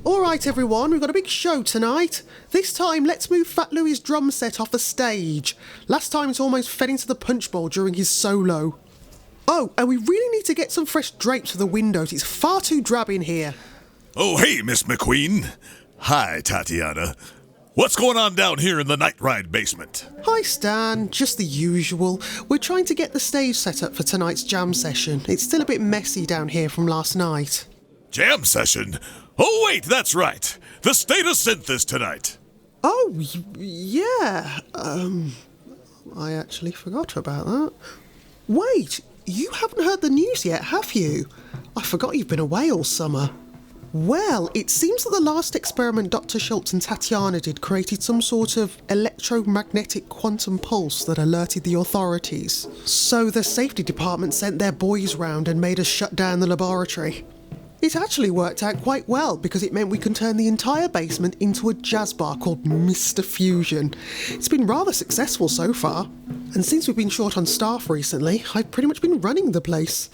Alright everyone, we've got a big show tonight. This time, let's move Fat Louie's drum set off the stage. Last time it almost fell into the punch bowl during his solo. Oh, and we really need to get some fresh drapes for the windows. It's far too drab in here. Oh, hey, Miss McQueen. Hi, Tatiana. What's going on down here in the Night Ride basement? Hi Stan, just the usual. We're trying to get the stage set up for tonight's jam session. It's still a bit messy down here from last night. Jam session? Oh, wait, that's right. The State of Synth is tonight. Oh, yeah. I actually forgot about that. Wait, you haven't heard the news yet, have you? I forgot you've been away all summer. Well, it seems that the last experiment Dr. Schultz and Tatiana did created some sort of electromagnetic quantum pulse that alerted the authorities. So the safety department sent their boys round and made us shut down the laboratory. It actually worked out quite well because it meant we can turn the entire basement into a jazz bar called Mr. Fusion. It's been rather successful so far. And since we've been short on staff recently, I've pretty much been running the place.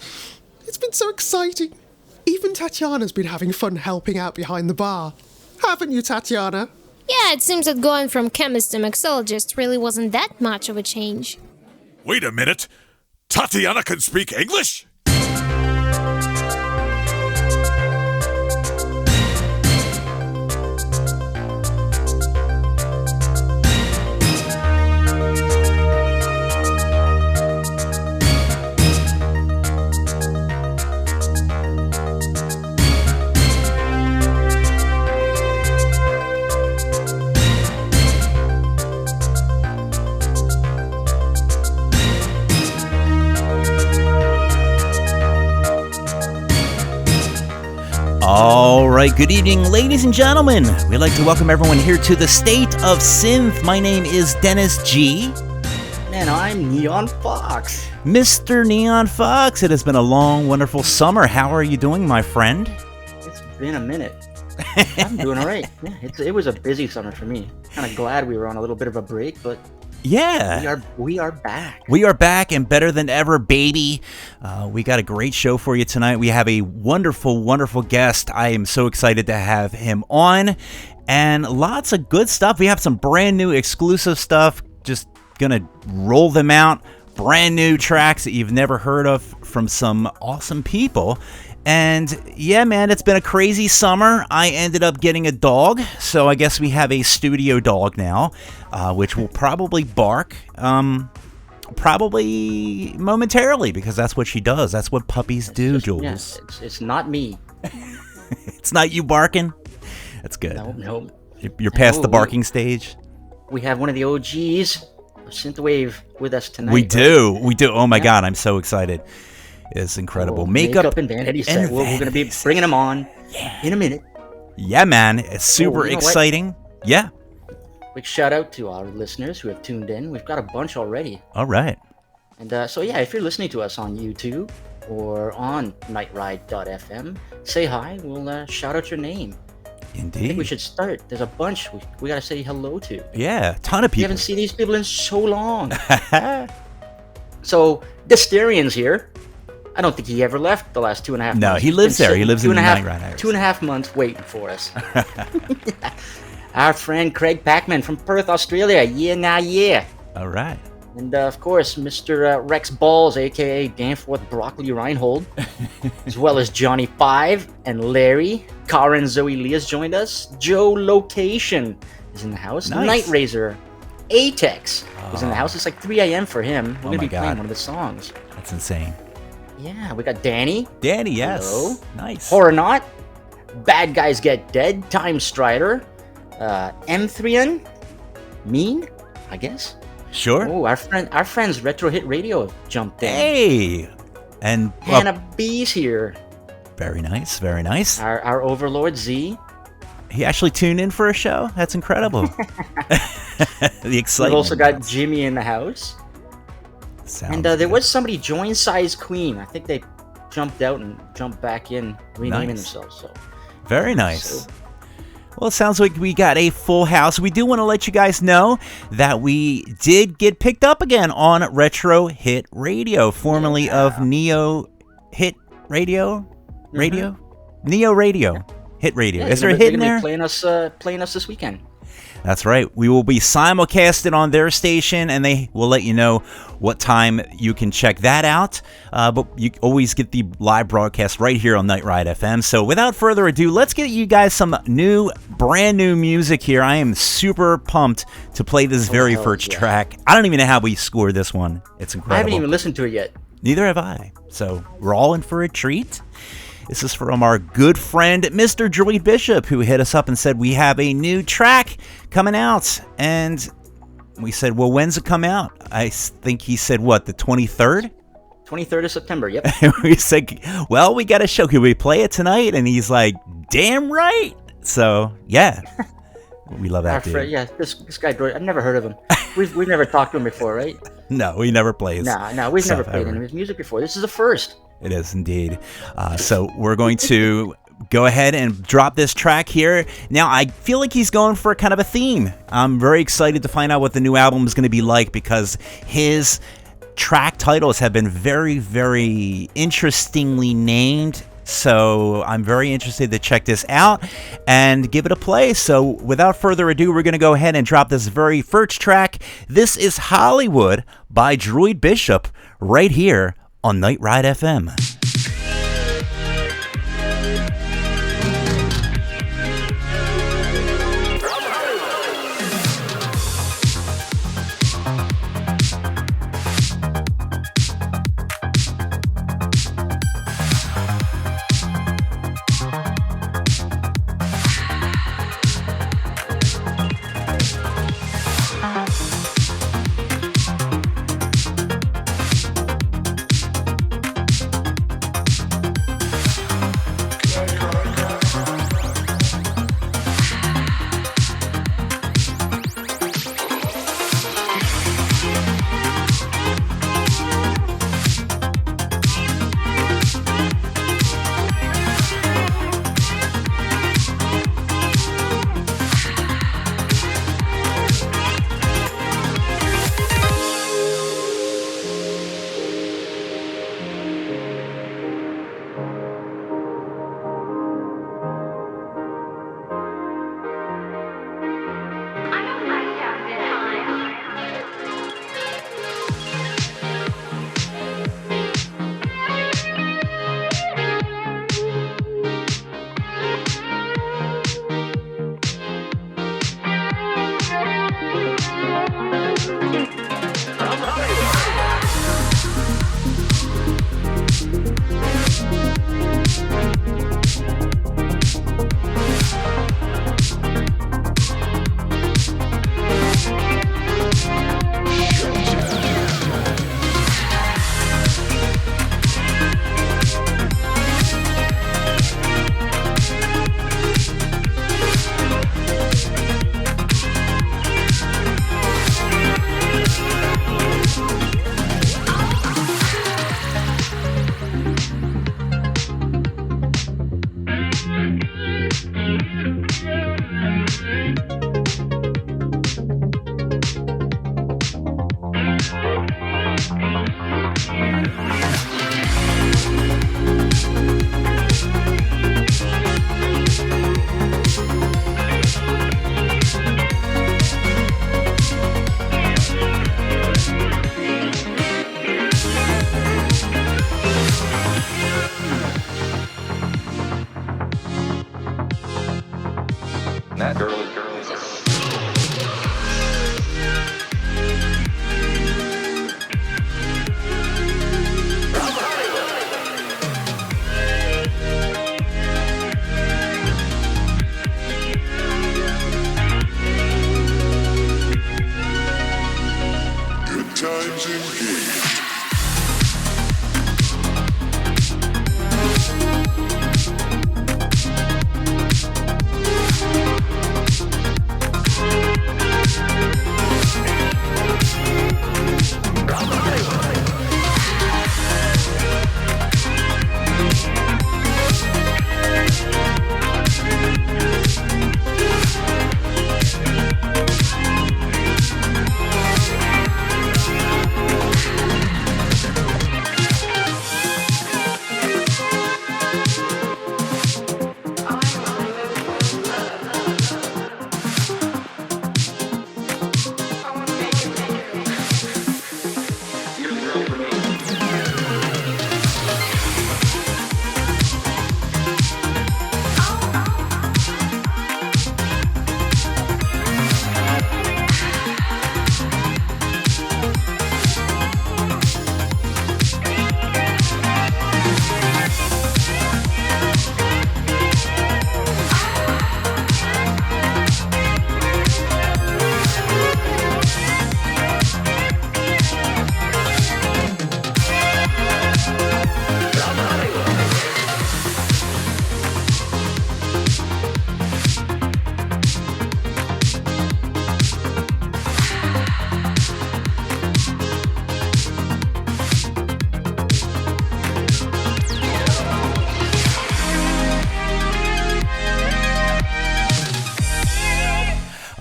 It's been so exciting. Even Tatiana's been having fun helping out behind the bar. Haven't you, Tatiana? Yeah, it seems that going from chemist to mixologist really wasn't that much of a change. Wait a minute. Tatiana can speak English? All right, good evening, ladies and gentlemen. We'd like to welcome everyone here to the State of Synth. My name is Dennis G. And I'm Neon Fox. Mr. Neon Fox, it has been a long, wonderful summer. How are you doing, my friend? It's been a minute. I'm doing all right. Yeah, it was a busy summer for me. Kind of glad we were on a little bit of a break, but yeah, we are back. We are back and better than ever, baby. We got a great show for you tonight. We have a wonderful, wonderful guest. I am so excited to have him on, and lots of good stuff. We have some brand new exclusive stuff. Just gonna roll them out. Brand new tracks that you've never heard of from some awesome people. And yeah, man, it's been a crazy summer. I ended up getting a dog, so I guess we have a studio dog now, which will probably bark, probably momentarily, because that's what she does. That's what puppies do, Jules. Yes, it's not me. It's not you barking? That's good. No. You're past the barking stage? We have one of the OGs of Synthwave with us tonight. We do. Oh my God, I'm so excited. It's incredible. Makeup and Vanity Set. We're going to be bringing them on in a minute. Yeah, man. It's super exciting. Yeah. Big shout out to our listeners who have tuned in. We've got a bunch already. All right. And so, yeah, if you're listening to us on YouTube or on nightride.fm, say hi. We'll shout out your name. Indeed. I think we should start. There's a bunch we got to say hello to. Yeah, a ton of people. We haven't seen these people in so long. So, Dysterian's here. I don't think he ever left the last 2.5 months. No, he lives there. He lives in the Night Ride house. 2.5 months waiting for us. Our friend Craig Packman from Perth, Australia. Yeah. All right. And, of course, Mr. Rex Balls, a.k.a. Danforth Broccoli Reinhold, as well as Johnny Five and Larry. Karen Zoe Lee has joined us. Joe Location is in the house. Nice. Night Razor Atex is in the house. It's like 3 a.m. for him. We're going to be playing one of the songs. That's insane. Yeah, we got Danny. Danny, yes. Hello. Nice. Horror Not. Bad Guys Get Dead. Time Strider. M3N. Mean, I guess. Sure. Oh, our friends Retro Hit Radio have jumped in. Hey. And Hannah B's here. Very nice. Very nice. Our Overlord Z. He actually tuned in for a show. That's incredible. The excitement. We've also got Jimmy in the house. And there was somebody, Join Size Queen. I think they jumped out and jumped back in, renaming themselves. So very nice. Well, it sounds like we got a full house. We do want to let you guys know that we did get picked up again on Retro Hit Radio, formerly of Neo Hit Radio? Neo Radio. Hit radio. Yeah, Is there a they're hit in gonna there? be playing us this weekend. That's right. We will be simulcasted on their station, and they will let you know what time you can check that out. But you always get the live broadcast right here on Night Ride FM. So without further ado, let's get you guys some brand new music here. I am super pumped to play this very first track. I don't even know how we scored this one. It's incredible. I haven't even listened to it yet. Neither have I. So we're all in for a treat. This is from our good friend, Mr. Droid Bishop, who hit us up and said, we have a new track coming out. And we said, well, when's it come out? I think he said, what, the 23rd? 23rd of September, yep. We said, well, we got a show. Can we play it tonight? And he's like, damn right. So, yeah. We love that dude. Yeah, this guy, Droid, I've never heard of him. We've never talked to him before, right? No, he never plays. No, we've never played any of his music before. This is the first. It is indeed. So we're going to go ahead and drop this track here. Now, I feel like he's going for kind of a theme. I'm very excited to find out what the new album is going to be like because his track titles have been very, very interestingly named. So I'm very interested to check this out and give it a play. So without further ado, we're going to go ahead and drop this very first track. This is Hollywood by Droid Bishop right here on Night Ride FM.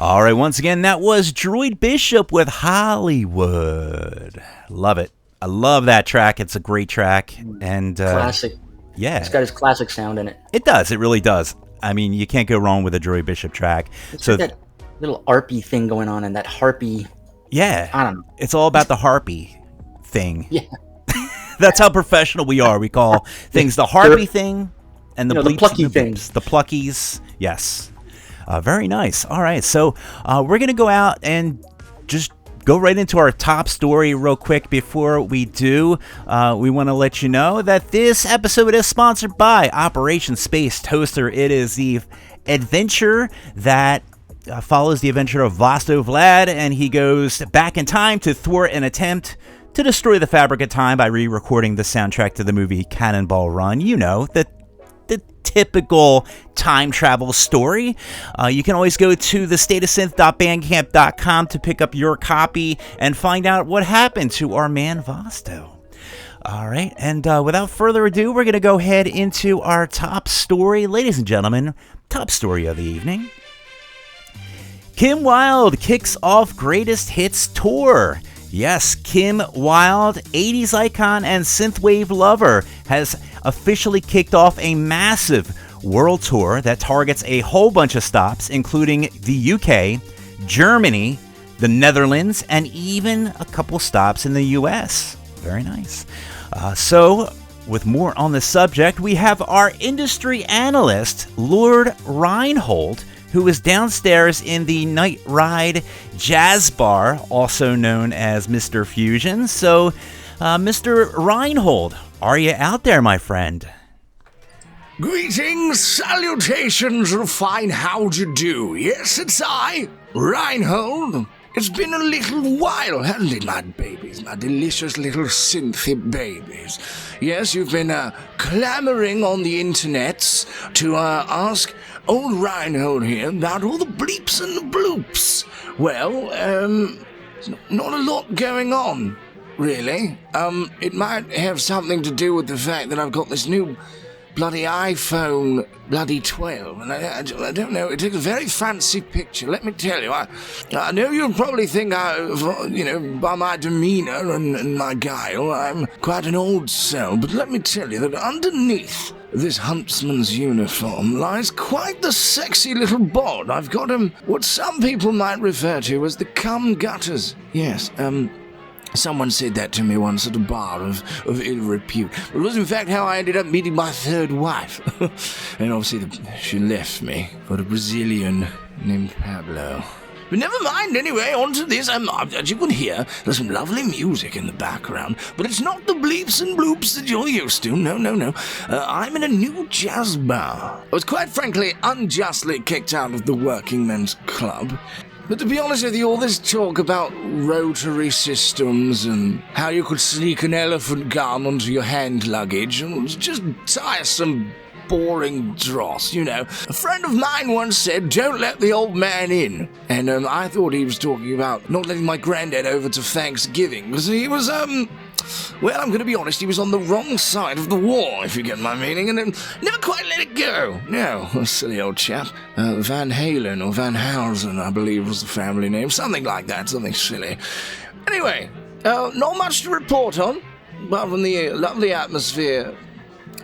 All right, once again, that was Droid Bishop with Hollywood. Love it. I love that track. It's a great track. And Classic. Yeah. It's got his classic sound in it. It does. It really does. I mean, you can't go wrong with a Droid Bishop track. It's got that little arpy thing going on and that harpy. Yeah. I don't know. It's all about the harpy thing. Yeah. That's how professional we are. We call things the harpy thing and the bleeps, the plucky and things. The pluckies. Yes. Very nice. All right. So we're going to go out and just go right into our top story real quick. Before we do, we want to let you know that this episode is sponsored by Operation Space Toaster. It is the adventure that follows the adventure of Vlasto Vlad, and he goes back in time to thwart an attempt to destroy the fabric of time by re-recording the soundtrack to the movie Cannonball Run. You know, the typical time travel story. You can always go to thestateofsynth.bandcamp.com to pick up your copy and find out what happened to our man Vasto. All right, and without further ado, we're going to go ahead into our top story. Ladies and gentlemen, top story of the evening. Kim Wilde kicks off Greatest Hits Tour. Yes, Kim Wilde, 80s icon and synthwave lover, has officially kicked off a massive world tour that targets a whole bunch of stops, including the UK, Germany, the Netherlands, and even a couple stops in the US. Very nice. So, with more on the subject, we have our industry analyst, Lord Reinhold, who is downstairs in the Night Ride Jazz Bar, also known as Mr. Fusion. So, Mr. Reinhold, are you out there, my friend? Greetings, salutations, and fine how do you do? Yes, it's I, Reinhold. It's been a little while, hasn't it, my babies, my delicious little synthy babies? Yes, you've been clamoring on the internets to ask old Reinhold here about all the bleeps and the bloops. Well, not a lot going on, really. It might have something to do with the fact that I've got this new bloody iPhone bloody 12, and I don't know, it takes a very fancy picture, let me tell you. I know you'll probably think by my demeanor and my guile, I'm quite an old soul, but let me tell you that underneath this huntsman's uniform lies quite the sexy little bod. I've got what some people might refer to as the cum gutters. Yes, someone said that to me once at a bar of ill repute. It was in fact how I ended up meeting my third wife. And obviously she left me for a Brazilian named Pablo. But never mind, anyway, on to this. As you can hear, there's some lovely music in the background, but it's not the bleeps and bloops that you're used to. No. I'm in a new jazz bar. I was quite frankly unjustly kicked out of the Working Men's Club. But to be honest with you, all this talk about rotary systems and how you could sneak an elephant gun onto your hand luggage was just tiresome, boring dross, you know. A friend of mine once said, "Don't let the old man in." And I thought he was talking about not letting my granddad over to Thanksgiving, because he was, well, I'm going to be honest, he was on the wrong side of the war, if you get my meaning, and never quite let it go. No, a silly old chap. Van Halen, or Van Housen, I believe was the family name. Something like that, something silly. Anyway, not much to report on, apart from the lovely atmosphere.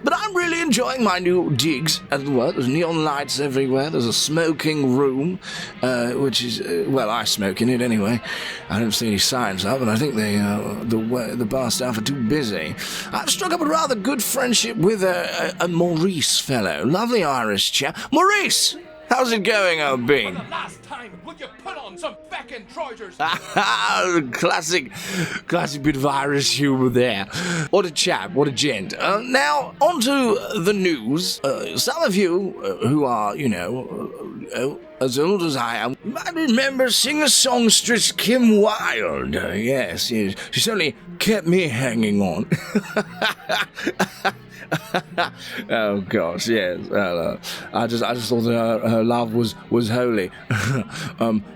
But I'm really enjoying my new digs, as it were. There's neon lights everywhere. There's a smoking room, which is, well, I smoke in it anyway. I don't see any signs of, and I think the bar staff are too busy. I've struck up a rather good friendship with a Maurice fellow. Lovely Irish chap. Maurice! How's it going, old bean? For the last time, will you put on some feckin' trousers? Classic bit of Irish humour there. What a chap, what a gent. Now, on to the news. Some of you who are, as old as I am, might remember singer-songstress Kim Wilde. Yes, she certainly kept me hanging on. Oh gosh, yes. I just thought that her love was holy.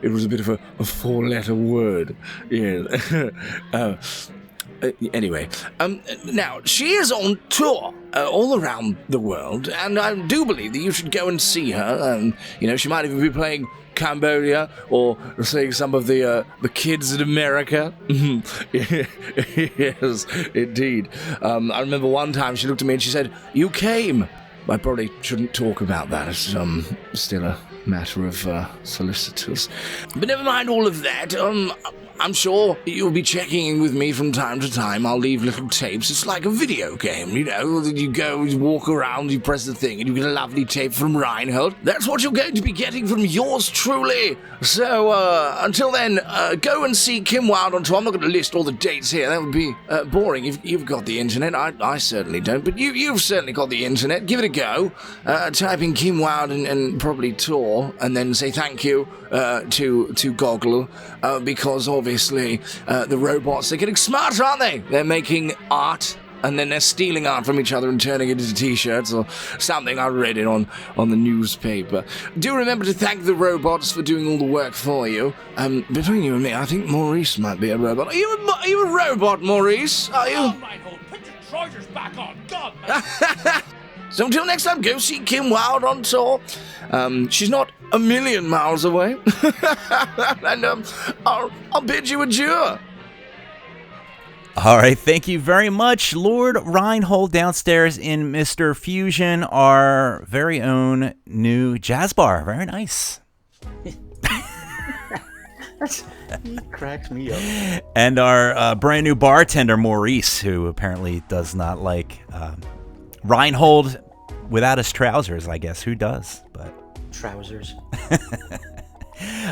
It was a bit of a four-letter word. Yes. Anyway, now, she is on tour all around the world, and I do believe that you should go and see her. She might even be playing Cambodia, or saying some of the kids in America. Yes, indeed. I remember one time she looked at me and she said, "You came." I probably shouldn't talk about that. It's still a matter of solicitors. But never mind all of that. I'm sure you'll be checking in with me from time to time. I'll leave little tapes. It's like a video game, you go, you walk around, you press the thing, and you get a lovely tape from Reinhold. That's what you're going to be getting from yours truly. So, until then, go and see Kim Wilde on tour. I'm not going to list all the dates here. That would be boring. You've got the internet. I certainly don't, but you've certainly got the internet. Give it a go. Type in Kim Wilde and probably tour, and then say thank you to Goggle, because obviously the robots, they're getting smart, aren't they? They're making art, and then they're stealing art from each other and turning it into t-shirts or something. I read it on the newspaper. Do remember to thank the robots for doing all the work for you. Between you and me, I think Maurice might be a robot. Are you a robot, Maurice? Are you? Oh, Reinhold, put your trousers back on. God, man. So until next time, go see Kim Wilde on tour. She's not a million miles away. And I'll bid you adieu. All right, thank you very much, Lord Reinhold, downstairs in Mr. Fusion, our very own new jazz bar. Very nice. He cracks me up. And our brand new bartender, Maurice, who apparently does not like Reinhold without his trousers, I guess. Who does? But Trousers. all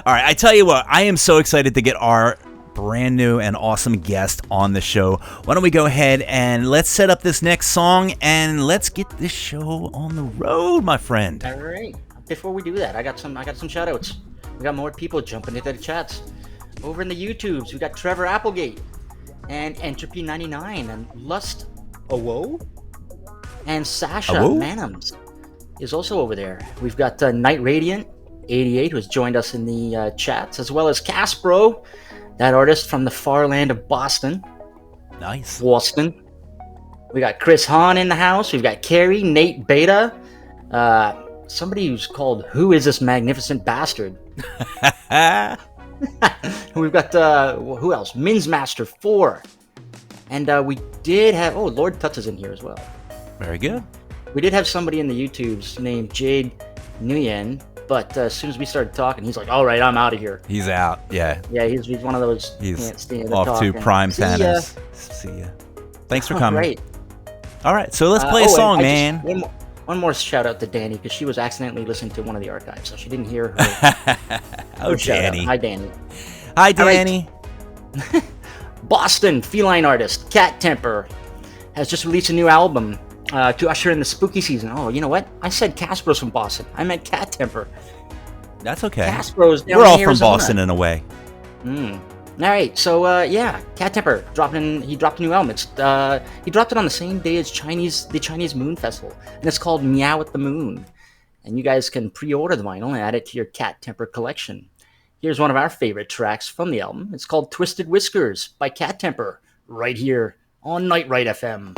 right, I tell you what, I am so excited to get our brand new and awesome guest on the show. Why don't we go ahead and let's set up this next song and let's get this show on the road, my friend. All right. Before we do that, I got some shout outs. We got more people jumping into the chats. Over in the YouTubes, we got Trevor Applegate and Entropy99 and Lust Awo and Sasha Manums is also over there. We've got Night Radiant 88 who has joined us in the chats, as well as Caspro, that artist from the far land of Boston. Nice. Boston. We got Chris Hahn in the house. We've got Carrie, Nate Beta, somebody who's called Who Is This Magnificent Bastard? We've got, who else? Minsmaster 4. And we did have, Lord Tuts is in here as well. Very good. We did have somebody in the YouTubes named Jade Nguyen, but as soon as we started talking, he's like, all right, I'm out of here. He's out, yeah. Yeah, he's one of those. He's can't stand the off talking. to Prime See ya. Tennis. See ya. Thanks for coming. Great. All right, so let's play a song, man. One more shout out to Danny, because she was accidentally listening to one of the archives, so she didn't hear her. Oh, Danny. Hi, Danny. Hi, Danny. Right. Boston feline artist Cat Temper has just released a new album to usher in the spooky season. Oh, you know what? I said Caspro's from Boston. I meant Cat Temper. That's okay. Caspro's down We're all in from Arizona. Boston in a way. All right, so Cat Temper he dropped a new album. He dropped it on the same day as the Chinese Moon Festival, and it's called Meow at the Moon. And you guys can pre-order the vinyl and add it to your Cat Temper collection. Here's one of our favorite tracks from the album. It's called Twisted Whiskers by Cat Temper, right here on Night Ride FM.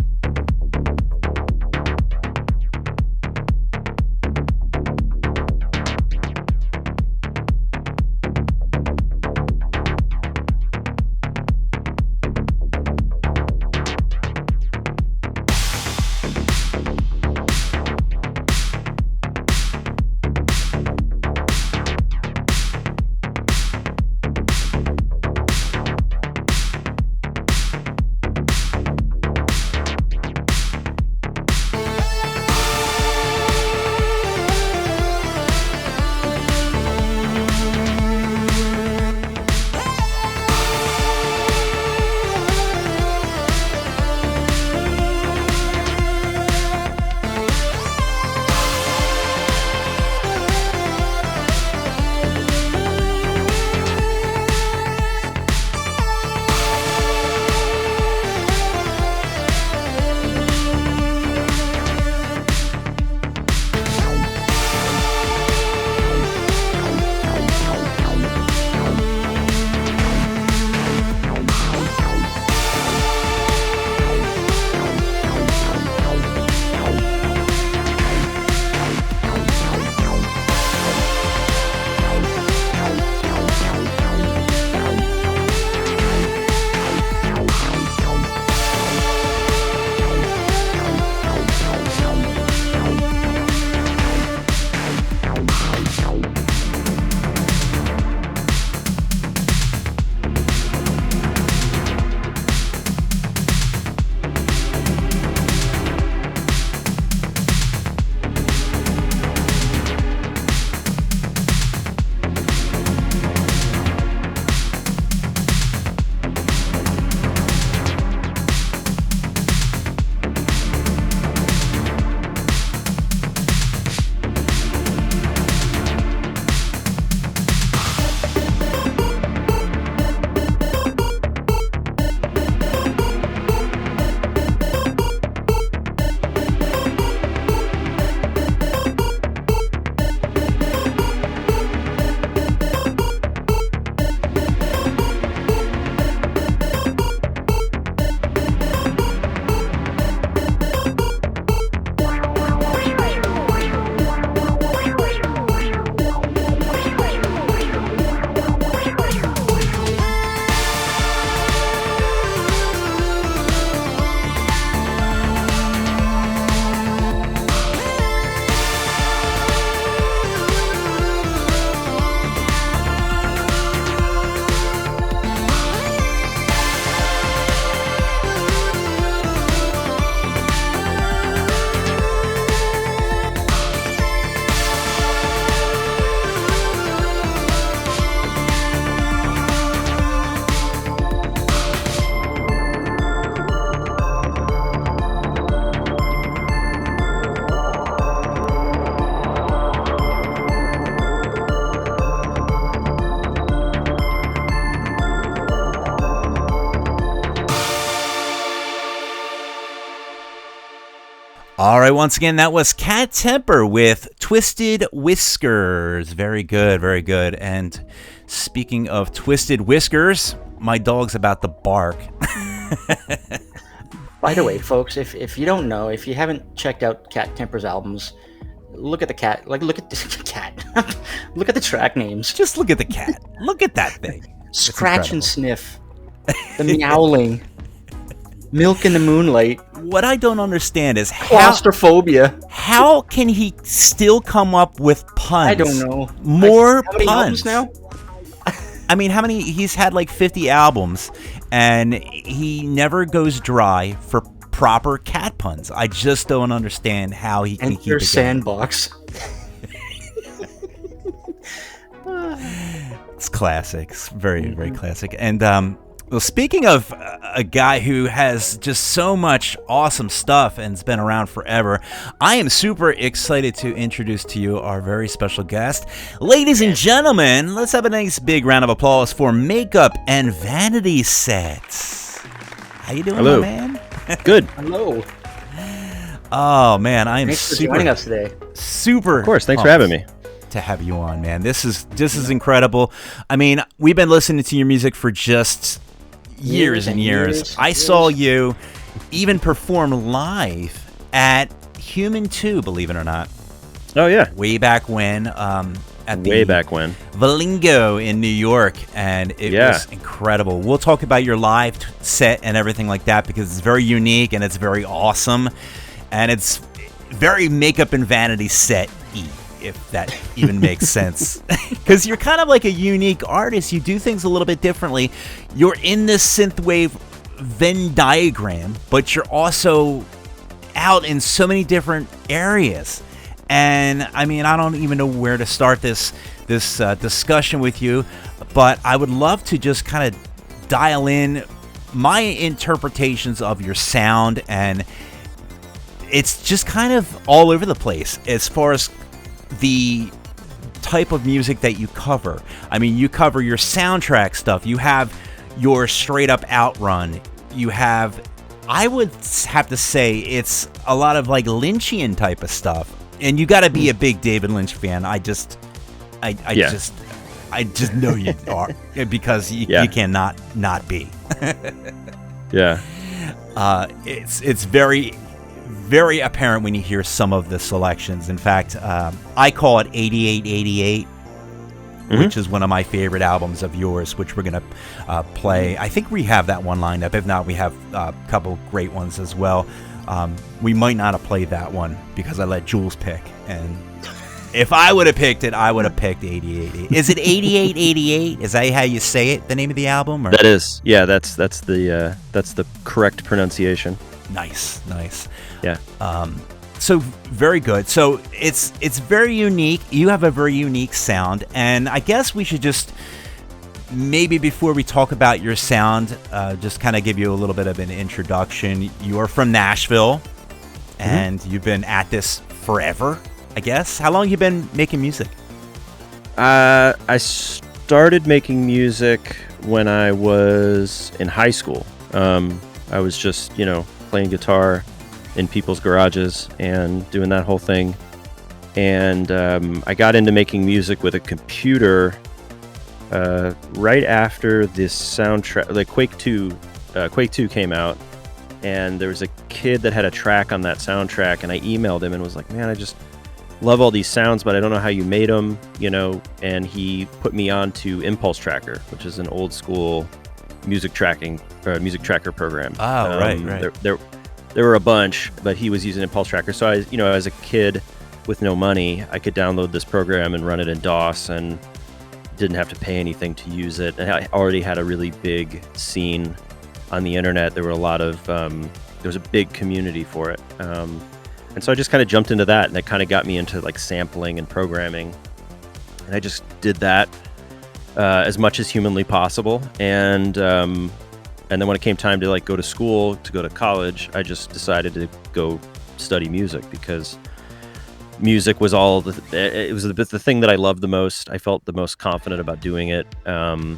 All right, once again, that was Cat Temper with Twisted Whiskers. Very good, very good. And speaking of Twisted Whiskers, my dog's about to bark. By the way, folks, if you don't know, if you haven't checked out Cat Temper's albums, look at the cat. Like, look at this cat. Look at the track names. Just look at the cat. Look at that thing. Scratch and Sniff. The Meowling. Milk in the Moonlight. What I don't understand is Claustrophobia. How can he still come up with puns? I don't know. More how many puns albums now? I mean, how many? He's had like 50 albums, and he never goes dry for proper cat puns. I just don't understand how he can keep it going. Sandbox. It's classic. It's very, very classic. And well, speaking of a guy who has just so much awesome stuff and has been around forever, I am super excited to introduce to you our very special guest. Ladies and gentlemen, let's have a nice big round of applause for Makeup and Vanity Set. How you doing, Hello. my man? Good. Hello. Oh, man, I am Thanks for joining us today. super Of course. Thanks for having me. to have you on, man. This is incredible. I mean, we've been listening to your music for just years and years. I saw you even perform live at Human 2, believe it or not. Oh, yeah. Way back when, at the Way back when. Valingo in New York, and it was incredible. We'll talk about your live set and everything like that because it's very unique and it's very awesome, and it's very Makeup and Vanity Set-y, if that even makes sense. Because you're kind of like a unique artist. You do things a little bit differently. You're in this synthwave Venn diagram, but you're also out in so many different areas. And I mean, I don't even know where to start this discussion with you, but I would love to just kind of dial in my interpretations of your sound, and it's just kind of all over the place as far as the type of music that you cover. I mean, you cover your soundtrack stuff. You have your straight up outrun. You have, I would have to say, it's a lot of like Lynchian type of stuff. And you got to be a big David Lynch fan. I just know you are, because you cannot not be. Yeah. It's very, very apparent when you hear some of the selections. In fact, I call it 8888, which is one of my favorite albums of yours, which we're going to play. I think we have that one lined up. If not, we have a couple great ones as well. We might not have played that one because I let Jules pick. And if I would have picked it, I would have picked 8888. Is it 8888? Is that how you say it, the name of the album? Or? That is. Yeah, that's the correct pronunciation. Nice. Yeah. So very good. So it's very unique. You have a very unique sound, and I guess we should just maybe before we talk about your sound, just kind of give you a little bit of an introduction. You are from Nashville, and you've been at this forever, I guess. How long have you been making music? I started making music when I was in high school. I was just, playing guitar in people's garages and doing that whole thing. And I got into making music with a computer right after this soundtrack, like Quake 2 came out, and there was a kid that had a track on that soundtrack, and I emailed him and was like, man, I just love all these sounds, but I don't know how you made them, and he put me on to Impulse Tracker, which is an old school music tracker program. Oh, right. There were a bunch, but he was using Impulse Tracker. So I, as a kid with no money, I could download this program and run it in DOS and didn't have to pay anything to use it. And I already had a really big scene on the internet. There were a lot of, there was a big community for it. And so I just kind of jumped into that, and it kind of got me into like sampling and programming. And I just did that as much as humanly possible. And then when it came time to like go to college, I just decided to go study music because music was it was the thing that I loved the most. I felt the most confident about doing it. So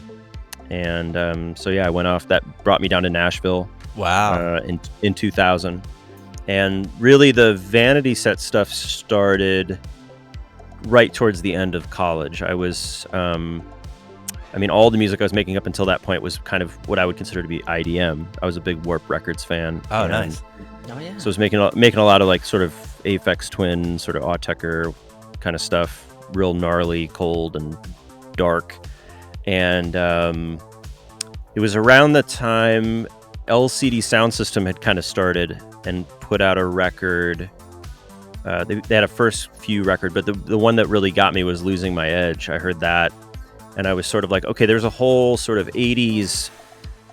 yeah, I went off. That brought me down to Nashville. Wow. In 2000. And really the Vanity Set stuff started right towards the end of college. I was, all the music I was making up until that point was kind of what I would consider to be IDM. I was a big Warp Records fan. Oh, nice. Oh yeah. So I was making a lot of like sort of Aphex Twin, sort of Autechre kind of stuff, real gnarly, cold, and dark. And it was around the time LCD Sound System had kind of started and put out a record. They had a first few record, but the one that really got me was Losing My Edge. I heard that, and I was sort of like, okay, there's a whole sort of 80s,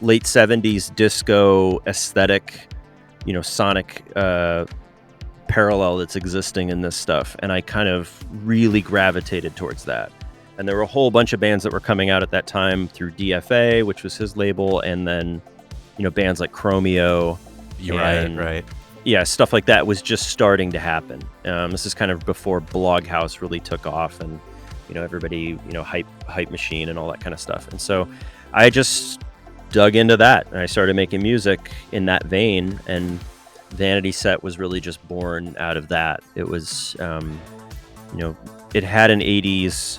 late 70s disco aesthetic, sonic parallel that's existing in this stuff, and I kind of really gravitated towards that. And there were a whole bunch of bands that were coming out at that time through DFA, which was his label, and then bands like Chromeo. Right. Yeah, stuff like that was just starting to happen. This is kind of before Bloghouse really took off, and everybody, hype machine and all that kind of stuff. And so I just dug into that, and I started making music in that vein. And Vanity Set was really just born out of that. It was, it had an 80s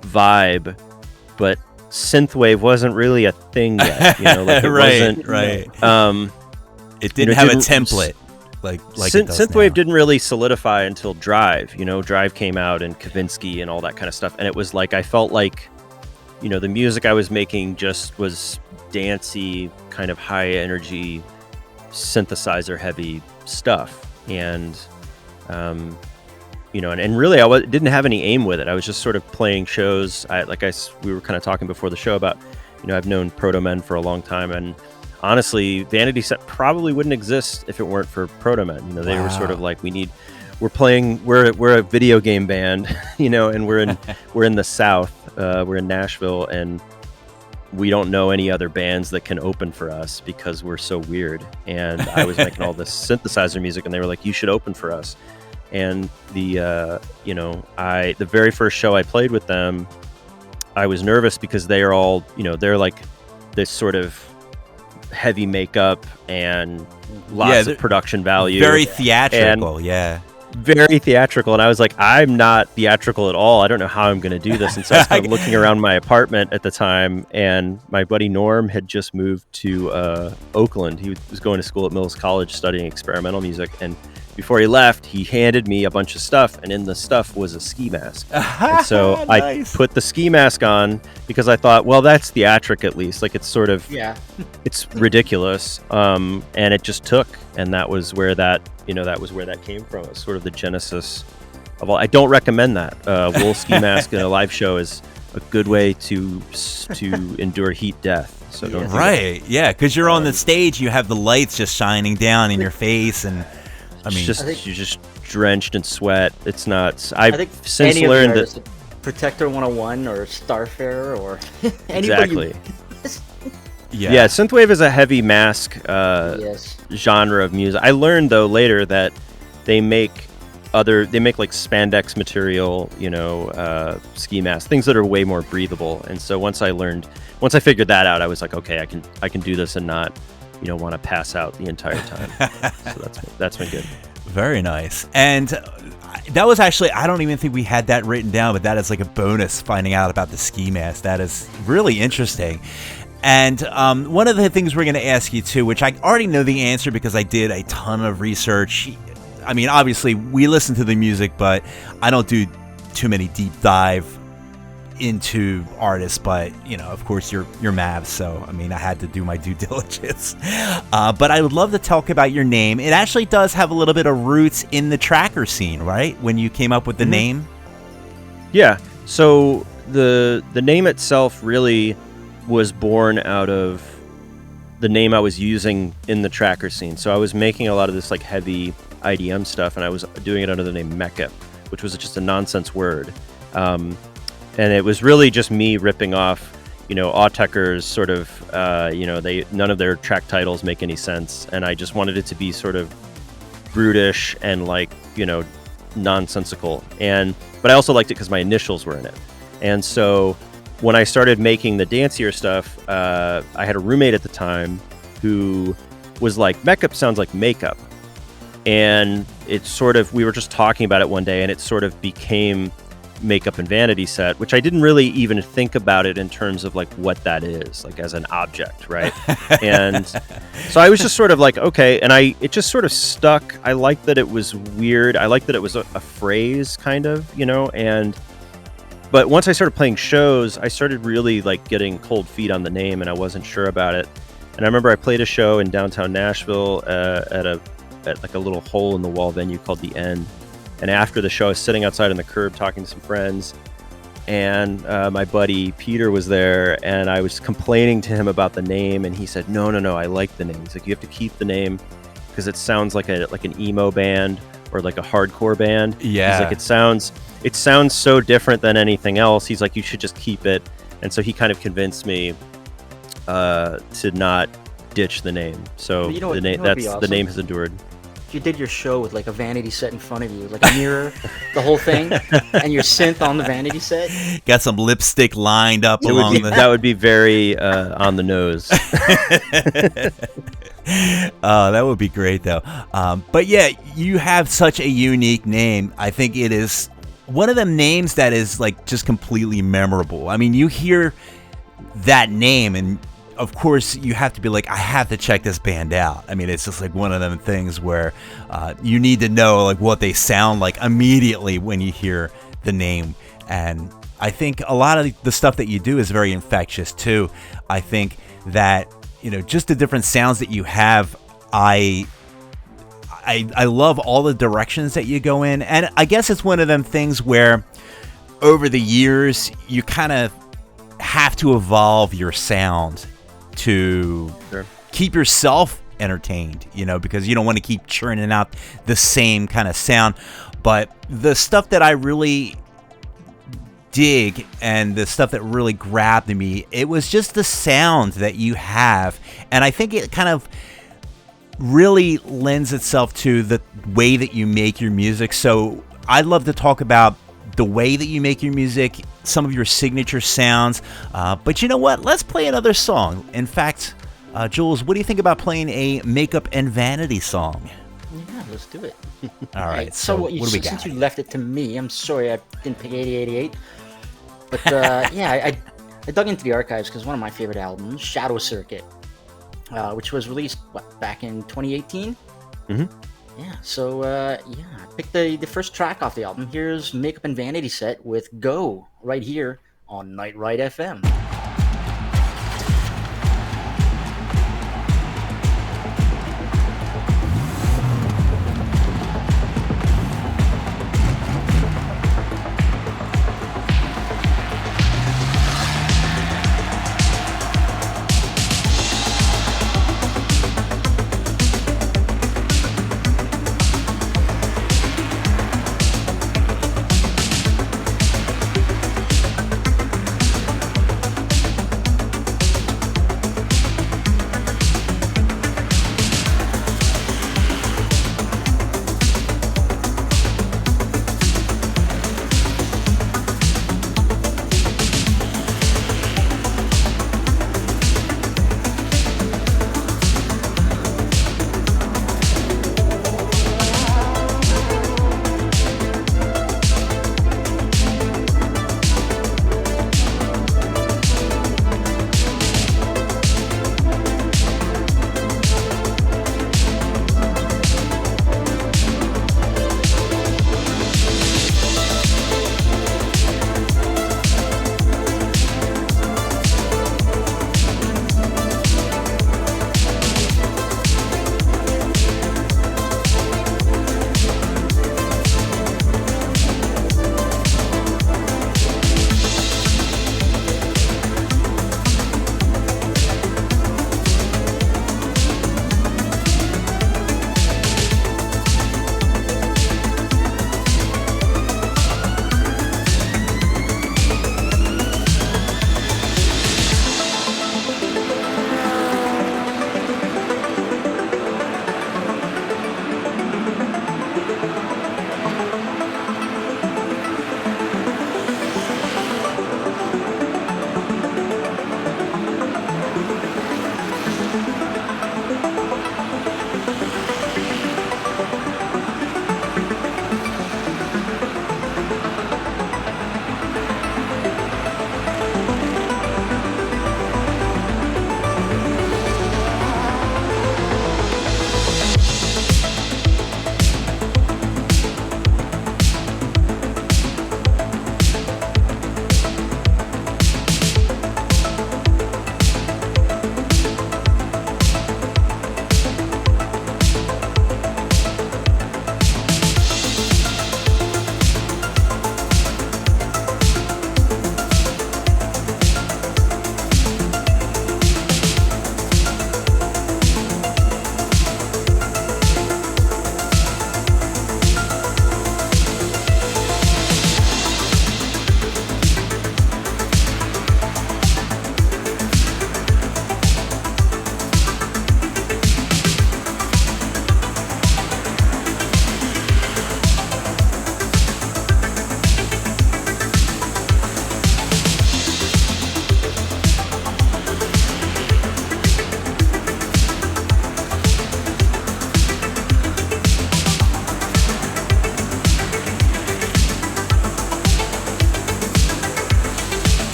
vibe, but synthwave wasn't really a thing yet. It wasn't right. It didn't have a template. Like synthwave now. didn't really solidify until Drive. Drive came out and Kavinsky and all that kind of stuff, and it was like I felt like, the music I was making just was dancey, kind of high energy, synthesizer heavy stuff, and and really I didn't have any aim with it. I was just sort of playing shows. We were kind of talking before the show about, I've known Proto Men for a long time, and honestly, Vanity Set probably wouldn't exist if it weren't for Proto Men. They were sort of like, we're a video game band, and we're in the South, we're in Nashville, and we don't know any other bands that can open for us because we're so weird. And I was making all this synthesizer music, and they were like, you should open for us. And the very first show I played with them, I was nervous because they are all, they're like this sort of heavy makeup and lots of production value. Very theatrical, very theatrical. And I was like, I'm not theatrical at all. I don't know how I'm going to do this. And so I was kind of looking around my apartment at the time, and my buddy Norm had just moved to Oakland. He was going to school at Mills College studying experimental music, and before he left, he handed me a bunch of stuff, and in the stuff was a ski mask. And so I put the ski mask on because I thought, well, that's theatric at least. Like, it's sort of, it's ridiculous. And it just took, and that was where that came from. It's sort of the genesis of all. I don't recommend that. Wool ski mask in a live show is a good way to endure heat death. So don't do that. Yeah, because you're on the stage, you have the lights just shining down in your face, and you're just drenched in sweat. It's not. I think since learned that Protector 101 or Starfarer or exactly. Yeah, synthwave is a heavy mask genre of music. I learned though later that they make like spandex material, ski masks, things that are way more breathable. And so once I figured that out, I was like, okay, I can do this and not want to pass out the entire time. So that's been good. Very nice. And that was actually, I don't even think we had that written down, but that is like a bonus, finding out about the ski mask. That is really interesting. And one of the things we're going to ask you too, which I already know the answer because I did a ton of research. Obviously we listen to the music, but I don't do too many deep dive into artists, but of course you're Mavs, so I had to do my due diligence. But I would love to talk about your name. It actually does have a little bit of roots in the tracker scene, right? When you came up with the name. Yeah. So the name itself really was born out of the name I was using in the tracker scene. So I was making a lot of this like heavy IDM stuff, and I was doing it under the name Makeup, which was just a nonsense word. And it was really just me ripping off, Autechre's sort of, none of their track titles make any sense. And I just wanted it to be sort of brutish and like, nonsensical. But I also liked it because my initials were in it. And so when I started making the dancier stuff, I had a roommate at the time who was like, Makeup sounds like makeup. And it sort of, we were just talking about it one day, and it sort of became Makeup and Vanity Set, which I didn't really even think about it in terms of like what that is, like as an object, right? And so I was just sort of like, okay, and it just sort of stuck. I liked that it was weird. I liked that it was a phrase, kind of, but once I started playing shows, I started really like getting cold feet on the name, and I wasn't sure about it. And I remember I played a show in downtown Nashville at like a little hole in the wall venue called The End. And after the show, I was sitting outside on the curb talking to some friends, and my buddy Peter was there, and I was complaining to him about the name, and he said, no, I like the name. He's like, you have to keep the name because it sounds like an emo band or like a hardcore band. Yeah. He's like, it sounds so different than anything else. He's like, you should just keep it. And so he kind of convinced me to not ditch the name. So the name has endured. You did your show with like a vanity set in front of you, like a mirror, the whole thing, and your synth on the vanity set. Got some lipstick lined up that would be very on the nose. That would be great though. But yeah, you have such a unique name. I think it is one of them names that is like just completely memorable. I mean, you hear that name and of course, you have to be like, I have to check this band out. I mean, it's just like one of them things where you need to know like what they sound like immediately when you hear the name. And I think a lot of the stuff that you do is very infectious too. I think that, just the different sounds that you have, I love all the directions that you go in. And I guess it's one of them things where over the years, you kind of have to evolve your sound to keep yourself entertained, because you don't want to keep churning out the same kind of sound. But the stuff that I really dig and the stuff that really grabbed me, it was just the sound that you have. And I think it kind of really lends itself to the way that you make your music. So I'd love to talk about the way that you make your music, some of your signature sounds. But you know what? Let's play another song. In fact, Jules, what do you think about playing a Makeup and Vanity song? Yeah, let's do it. All right. So what do we got? Since you left it to me, I'm sorry I didn't pick 8088. But yeah, I dug into the archives because one of my favorite albums, Shadow Circuit, which was released back in 2018. Mm-hmm. Yeah, so I picked the first track off the album. Here's Makeup and Vanity Set with Go, right here on Night Ride FM.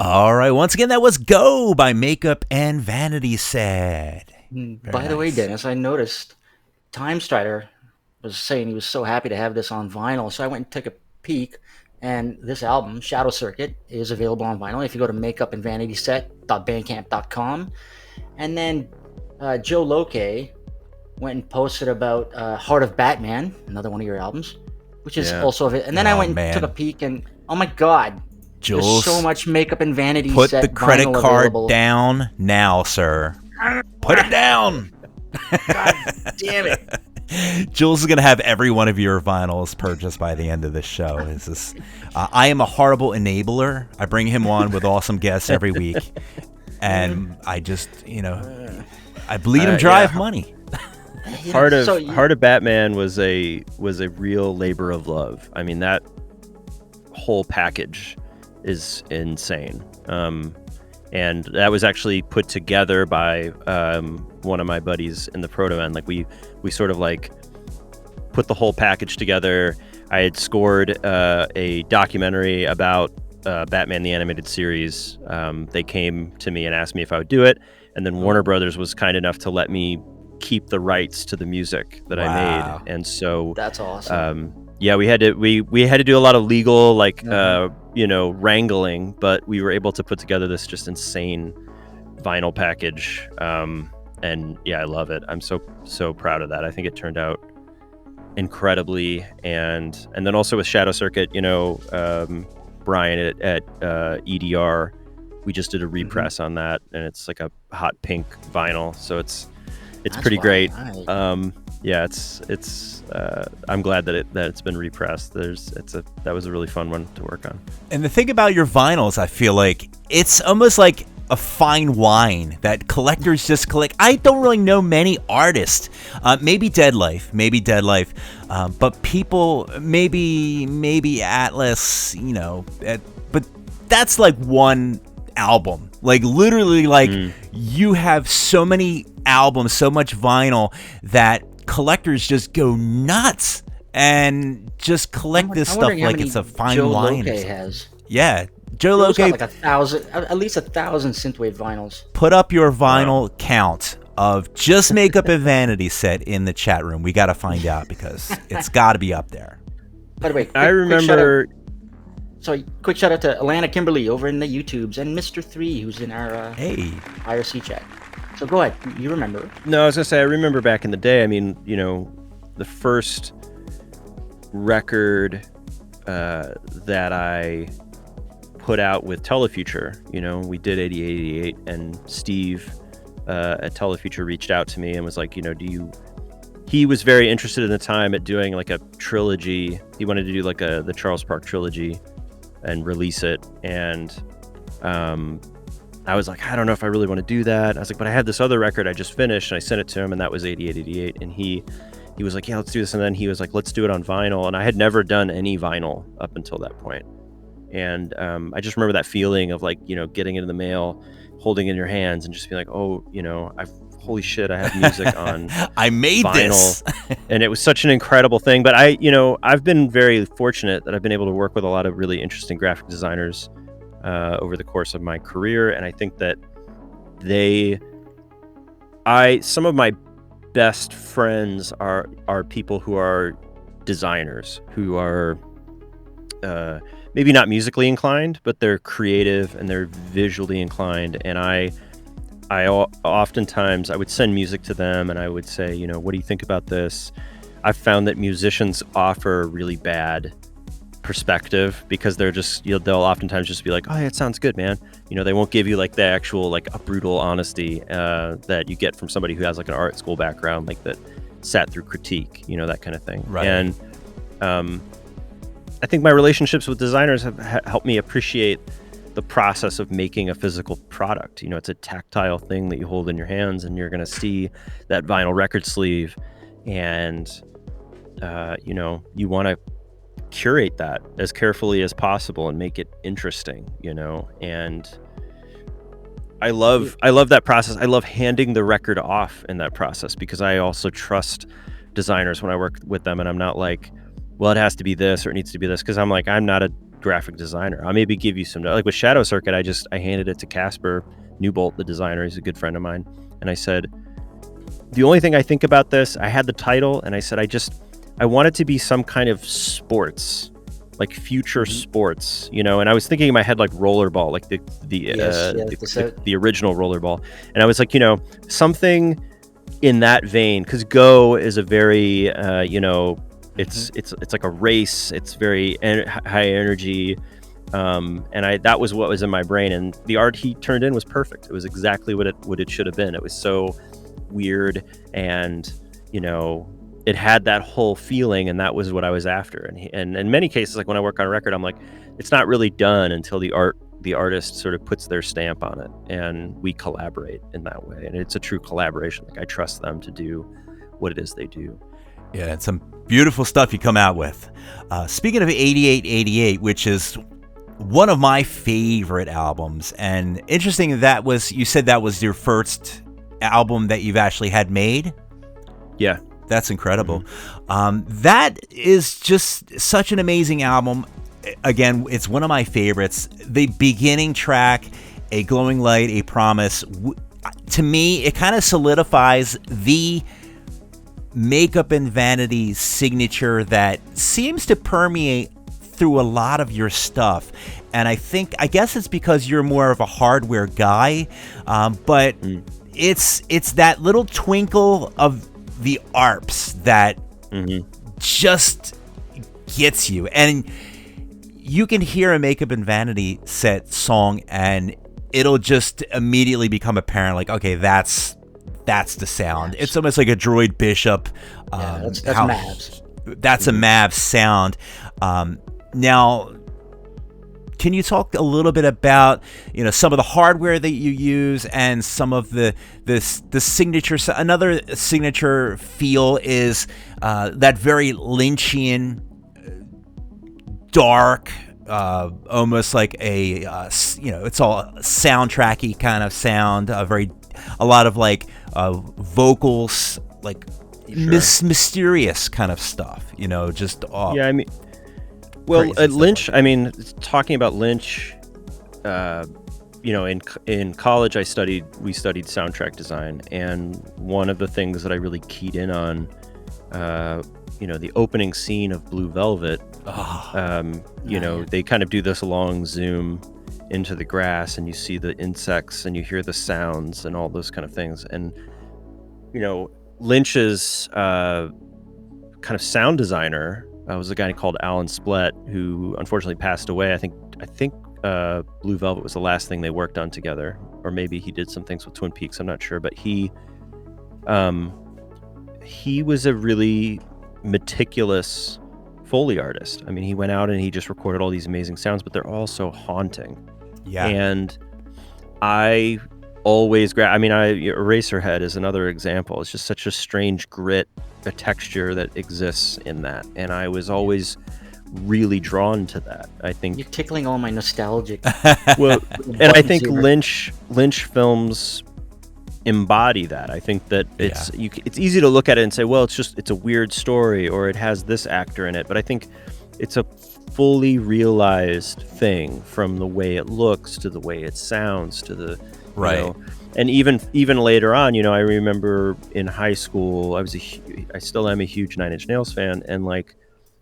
All right. Once again, that was Go by Makeup and Vanity Set. By the way, Dennis, I noticed Time Strider was saying he was so happy to have this on vinyl, so I went and took a peek, and this album, Shadow Circuit, is available on vinyl if you go to makeupandvanityset.bandcamp.com. And then Joe Loke went and posted about Heart of Batman, another one of your albums, which is also of it. And then I went and took a peek, and oh my god, Jules, there's so much Makeup and Vanity put Set the credit vinyl card available. down now, sir. Put it down. God damn it. Jules is going to have every one of your vinyls purchased by the end of this show. I am a horrible enabler. I bring him on with awesome guests every week, and I just, I bleed him dry of money. Heart of Batman was a real labor of love. I mean, that whole package is insane. And that was actually put together by one of my buddies in the Proto End. Like we sort of like put the whole package together. I had scored a documentary about Batman the Animated Series. They came to me and asked me if I would do it, and then Warner Brothers was kind enough to let me keep the rights to the music that I made. And so that's awesome. Yeah, we had to do a lot of legal wrangling, but we were able to put together this just insane vinyl package. And yeah, I love it. I'm so proud of that. I think it turned out incredibly. And then also with Shadow Circuit, Brian at EDR, we just did a repress on that, and it's like a hot pink vinyl, so it's pretty great. Yeah, it's I'm glad that it's been repressed. That was a really fun one to work on. And the thing about your vinyls, I feel like it's almost like a fine wine that collectors just collect. I don't really know many artists, maybe Deadlife, but people, maybe Atlas, but that's like one album. Like literally, like you have so many albums, so much vinyl that collectors just go nuts and just collect this stuff like it's a fine Joe wine. Loke has. Yeah, Joe Loke got like 1,000, at least 1,000 synthwave vinyls. Put up your vinyl count of just Makeup and Vanity Set in the chat room. We got to find out because it's got to be up there. By the way, I remember. Quick shout out to Alana Kimberly over in the YouTubes and Mr. 3 who's in our IRC chat. So go ahead, you remember. No, I was going to say, I remember back in the day, I mean, the first record that I put out with Telefuture, we did 8888, and Steve at Telefuture reached out to me and was like, he was very interested in the time at doing like a trilogy. He wanted to do like the Charles Park trilogy and release it. And I was like, I don't know if I really want to do that. I was like, but I had this other record I just finished, and I sent it to him, and that was 8888. And he was like, yeah, let's do this. And then he was like, let's do it on vinyl. And I had never done any vinyl up until that point. And I just remember that feeling of like, getting it in the mail, holding it in your hands, and just being like, oh, holy shit, I have music on I made vinyl. this. And it was such an incredible thing. But I've been very fortunate that I've been able to work with a lot of really interesting graphic designers over the course of my career. And I think that some of my best friends are people who are designers, who are maybe not musically inclined, but they're creative and they're visually inclined. And I oftentimes I would send music to them and I would say, what do you think about this? I've found that musicians offer really bad perspective because they're just, they'll oftentimes just be like, oh yeah, it sounds good, man. They won't give you like the actual, like a brutal honesty that you get from somebody who has like an art school background, like that sat through critique, that kind of thing. Right. And I think my relationships with designers have helped me appreciate the process of making a physical product. It's a tactile thing that you hold in your hands, and you're going to see that vinyl record sleeve, and you want to curate that as carefully as possible and make it interesting, and I love that process. I love handing the record off in that process because I also trust designers when I work with them, and I'm not like, well, it has to be this or it needs to be this, because I'm like, I'm not a graphic designer. I'll maybe give you some, like with Shadow Circuit, I handed it to Casper Newbolt, the designer. He's a good friend of mine. And I said, the only thing I think about this, I had the title and I said, I want it to be some kind of sports, like future sports, you know. And I was thinking in my head like rollerball, like the original rollerball. And I was like, you know, something in that vein, because Go is a very, you know, it's like a race. It's very high energy. And that was what was in my brain. And the art he turned in was perfect. It was exactly what it should have been. It was so weird, and you know, it had that whole feeling, and that was what I was after. And in many cases, like when I work on a record, I'm like, it's not really done until the artist sort of puts their stamp on it, and we collaborate in that way. And it's a true collaboration. Like I trust them to do what it is they do. Yeah, it's some beautiful stuff you come out with. Speaking of 8888, which is one of my favorite albums, and interesting you said that was your first album that you've actually had made. Yeah, that's incredible. That is just such an amazing album. Again, it's one of my favorites. The beginning track, A Glowing Light, A Promise, to me it kind of solidifies the Makeup and Vanity signature that seems to permeate through a lot of your stuff. And I guess it's because you're more of a hardware guy, but it's that little twinkle of the arps that just gets you. And you can hear a Makeup and Vanity Set song and it'll just immediately become apparent, like, okay, that's the sound. It's almost like a Droid Bishop. That's Mavs. That's a Mavs sound. Now, can you talk a little bit about, you know, some of the hardware that you use and some of the signature? Another signature feel is that very Lynchian, dark, almost like a you know, it's all soundtracky kind of sound. A lot of like vocals, like mysterious kind of stuff. You know, just yeah. I mean. Well, Lynch, I mean, talking about Lynch, you know, in college we studied soundtrack design, and one of the things that I really keyed in on, you know, the opening scene of Blue Velvet, you know, they kind of do this long zoom into the grass, and you see the insects, and you hear the sounds, and all those kind of things. And, you know, Lynch's kind of sound designer was a guy called Alan Splett, who unfortunately passed away. I think Blue Velvet was the last thing they worked on together, or maybe he did some things with Twin Peaks. I'm not sure, but he was a really meticulous Foley artist. I mean, he went out and he just recorded all these amazing sounds, but they're all so haunting. Yeah. And I always Eraserhead is another example. It's just such a strange grit, a texture that exists in that, and I was always really drawn to that. I think you're tickling all my nostalgic. Well, and I think Lynch films embody that. I think that it's easy to look at it and say, well, it's a weird story, or it has this actor in it, but I think it's a fully realized thing, from the way it looks to the way it sounds to the right. You know, and even later on, you know, I remember in high school, I still am a huge Nine Inch Nails fan, and like,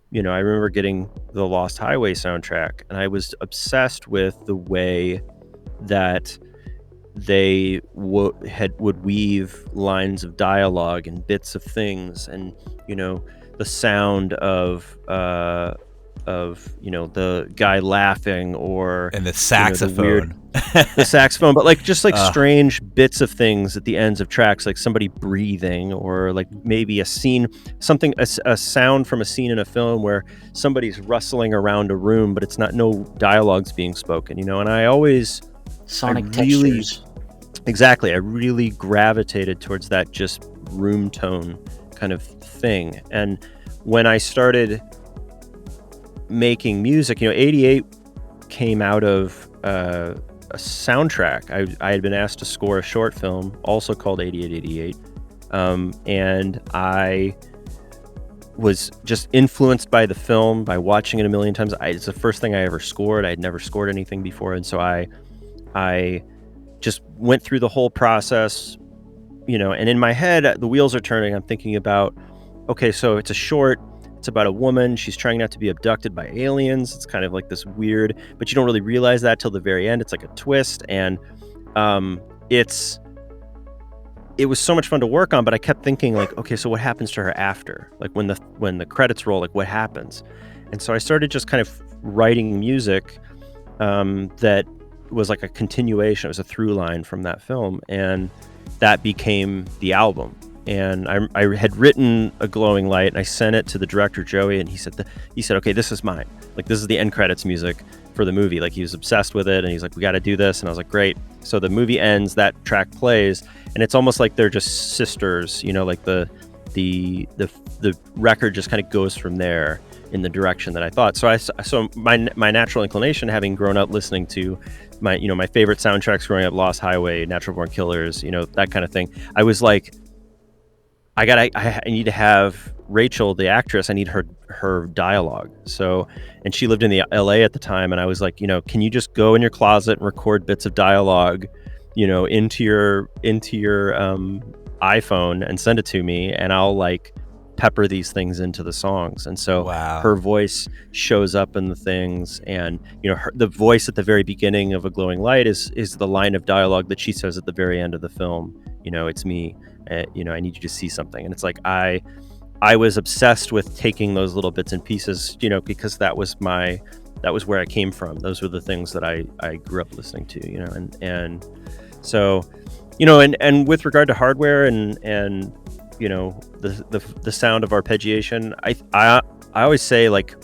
you know, I remember getting the Lost Highway soundtrack, and I was obsessed with the way that they would weave lines of dialogue and bits of things, and you know, the sound of you know, the guy laughing, and the saxophone, you know, the saxophone, but like just like strange bits of things at the ends of tracks, like somebody breathing, or like maybe a scene, something, a sound from a scene in a film where somebody's rustling around a room, but it's not, no dialogue's being spoken, you know. And I always textures. Exactly, I really gravitated towards that just room tone kind of thing. And when I started making music, you know, 88 came out of a soundtrack. I had been asked to score a short film also called 8888, and I was just influenced by the film, by watching it a million times. It's the first thing I ever scored. I had never scored anything before, and so I just went through the whole process, and in my head, the wheels are turning. I'm thinking about, okay, so it's a short. It's about a woman. She's trying not to be abducted by aliens. It's kind of like this weird, but you don't really realize that till the very end. It's like a twist, and it was so much fun to work on. But I kept thinking, like, okay, so what happens to her after? Like when the credits roll, like what happens? And so I started just kind of writing music that was like a continuation. It was a through line from that film, and that became the album. And I had written A Glowing Light, and I sent it to the director, Joey, and he said, okay, this is mine. Like, this is the end credits music for the movie. Like, he was obsessed with it, and he's like, we got to do this. And I was like, great. So the movie ends, that track plays, and it's almost like they're just sisters, like the record just kind of goes from there in the direction that I thought. So my natural inclination, having grown up listening to my favorite soundtracks growing up, Lost Highway, Natural Born Killers, that kind of thing, I was like, I need to have Rachel, the actress, I need her dialogue. So, and she lived in the LA at the time, and I was like, can you just go in your closet and record bits of dialogue, into your iPhone and send it to me, and I'll like pepper these things into the songs. And so her voice shows up in the things, and the voice at the very beginning of A Glowing Light is the line of dialogue that she says at the very end of the film. It's me. I need you to see something. And it's like I was obsessed with taking those little bits and pieces, because that was where I came from. Those were the things that I grew up listening to, and so, and with regard to hardware and the sound of arpeggiation, I always say, like,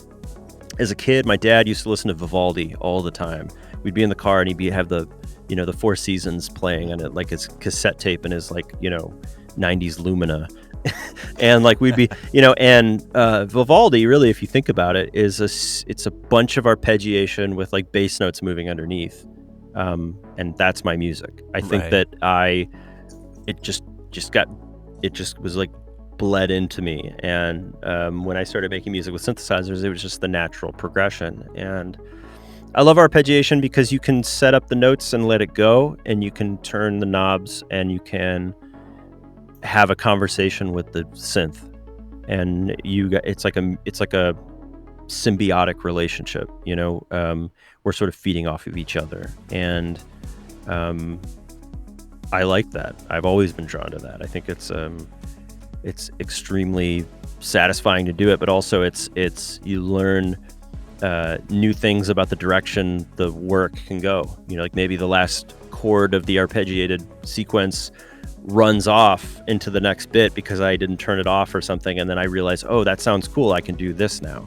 as a kid, my dad used to listen to Vivaldi all the time. We'd be in the car and he'd have the Four Seasons playing on it, like his cassette tape and his 90s Lumina. And like we'd be, and Vivaldi, really, if you think about it, it's a bunch of arpeggiation with like bass notes moving underneath. And that's my music. I think that it just was like bled into me. And when I started making music with synthesizers, it was just the natural progression. And I love arpeggiation because you can set up the notes and let it go, and you can turn the knobs, and you can have a conversation with the synth, and it's like a symbiotic relationship. We're sort of feeding off of each other, and I like that. I've always been drawn to that. I think it's extremely satisfying to do it, but also it's you learn new things about the direction the work can go. Like maybe the last chord of the arpeggiated sequence runs off into the next bit because I didn't turn it off or something, and then I realize, oh, that sounds cool, I can do this now.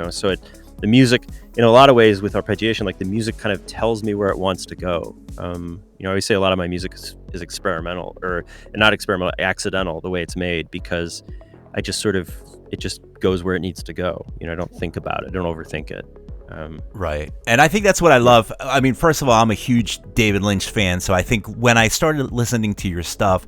So the music, in a lot of ways with arpeggiation, like the music kind of tells me where it wants to go. I always say a lot of my music is experimental, or not experimental, accidental, the way it's made, because it just goes where it needs to go. I don't think about it, I don't overthink it. Right. And I think that's what I love. I mean, first of all, I'm a huge David Lynch fan, so I think when I started listening to your stuff,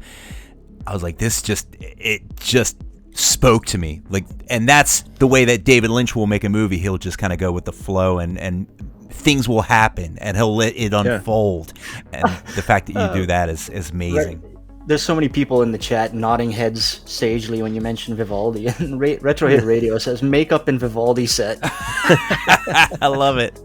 I was like, it just spoke to me. Like, and that's the way that David Lynch will make a movie. He'll just kind of go with the flow, and things will happen, and he'll let it unfold. Yeah. And the fact that you do that is amazing. Right. There's so many people in the chat nodding heads sagely when you mention Vivaldi. And Retrohit Radio says, Makeup and Vanity Set. I love it.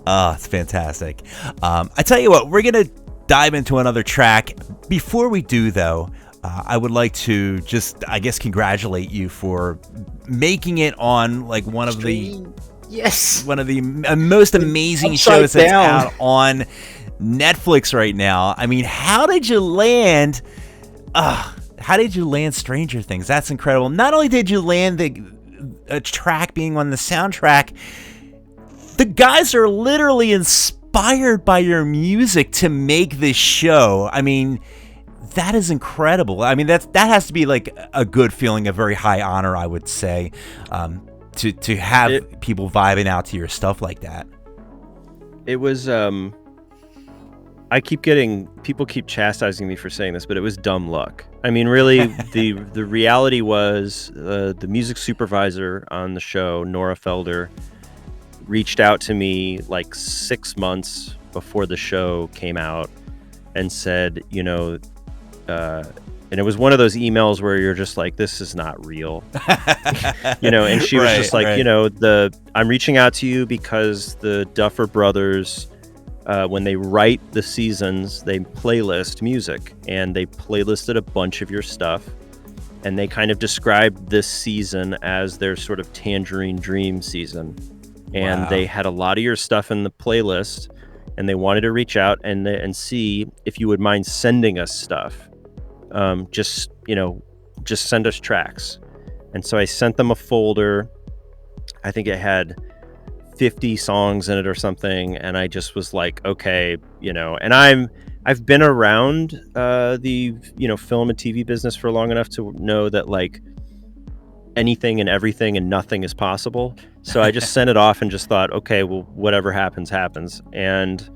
Oh, it's fantastic. I tell you what, we're going to dive into another track. Before we do, though, I would like to just, I guess, congratulate you for making it on like one of the most amazing shows that's out on Netflix right now. I mean, how did you land Stranger Things? That's incredible. Not only did you land a track being on the soundtrack, the guys are literally inspired by your music to make this show. I mean, that is incredible. I mean, that has to be like a good feeling, a very high honor, I would say, to have people vibing out to your stuff like that. It was people keep chastising me for saying this, but it was dumb luck. I mean, really, the reality was the music supervisor on the show, Nora Felder, reached out to me like 6 months before the show came out and said, and it was one of those emails where you're just like, this is not real, and she was just like, I'm reaching out to you because the Duffer Brothers, when they write the seasons, they playlist music, and they playlisted a bunch of your stuff, and they kind of described this season as their sort of Tangerine Dream season. And they had a lot of your stuff in the playlist, and they wanted to reach out and see if you would mind sending us stuff. Just send us tracks. And so I sent them a folder. I think it had 50 songs in it or something, and I just was like, okay, and I've been around the film and TV business for long enough to know that like anything and everything and nothing is possible. So I just sent it off and just thought, okay, well, whatever happens. And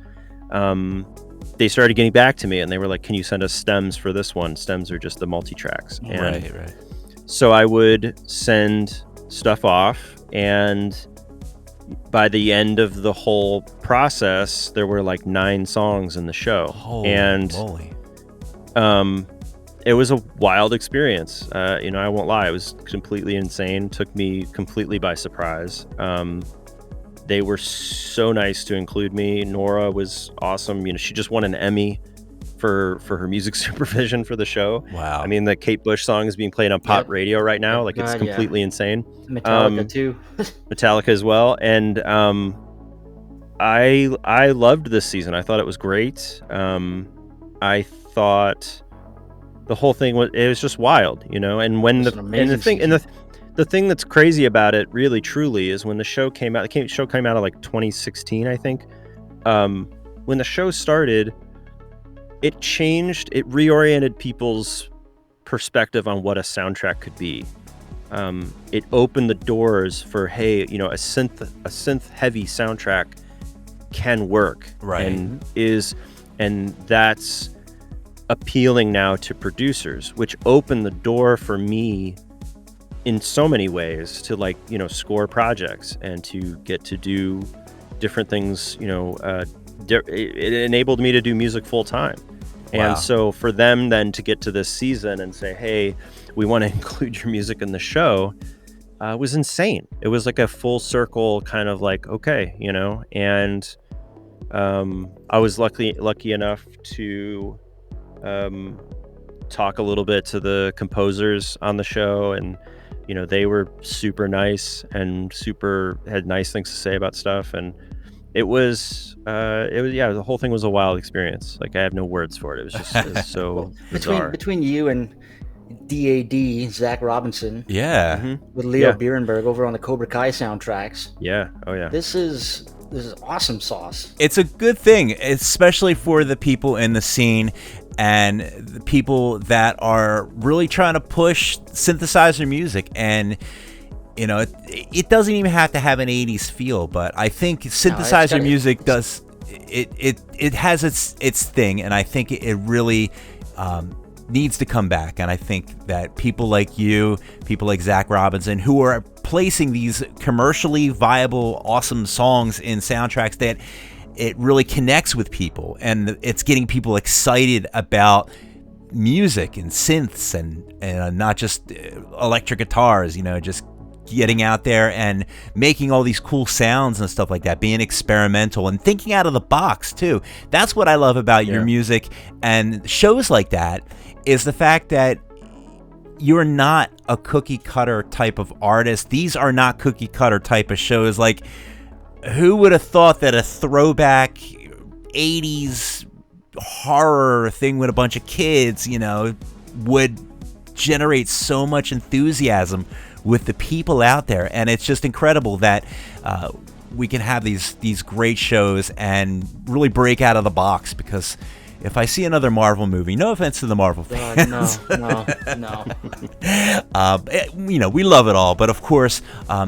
they started getting back to me, and they were like, can you send us stems for this one? Stems are just the multi-tracks. And right. So I would send stuff off, and by the end of the whole process, there were like 9 songs in the show. Holy moly. It was a wild experience. I won't lie. It was completely insane. Took me completely by surprise. They were so nice to include me. Nora was awesome. She just won an Emmy for her music supervision for the show. Wow. I mean, the Kate Bush song is being played on pop radio right now. Like, it's completely insane. Metallica too. Metallica as well. And I loved this season. I thought it was great. I thought the whole thing was just wild, and when the thing that's crazy about it really truly is when the show came out. The show came out in like 2016, I think. When the show started, it reoriented people's perspective on what a soundtrack could be. It opened the doors for, hey, a synth heavy soundtrack can work, right? And that's appealing now to producers, which opened the door for me in so many ways to score projects and to get to do different things. It enabled me to do music full time. Wow. And so for them then to get to this season and say, hey, we want to include your music in the show, was insane. It was like a full circle kind of like, okay, and I was lucky enough to talk a little bit to the composers on the show, and they were super nice and had nice things to say about stuff, and it was the whole thing was a wild experience. Like, I have no words for it. It was so bizarre. Between you and DAD Zach Robinson, Mm-hmm. with Leo Bierenberg over on the Cobra Kai soundtracks. This is awesome sauce. It's a good thing, especially for the people in the scene and the people that are really trying to push synthesizer music. And it doesn't even have to have an 80s feel, but I think synthesizer music does it has its thing, and I think it really needs to come back. And I think that people like you, people like Zach Robinson, who are placing these commercially viable, awesome songs in soundtracks, that it really connects with people, and it's getting people excited about music and synths and not just electric guitars, just getting out there and making all these cool sounds and stuff like that, being experimental and thinking out of the box too. That's what I love about your music and shows like that, is the fact that you're not a cookie cutter type of artist. These are not cookie cutter type of shows. Like, who would have thought that a throwback 80s horror thing with a bunch of kids, would generate so much enthusiasm with the people out there? And it's just incredible that we can have these great shows and really break out of the box, because if I see another Marvel movie, no offense to the Marvel fans, no. We love it all, but of course,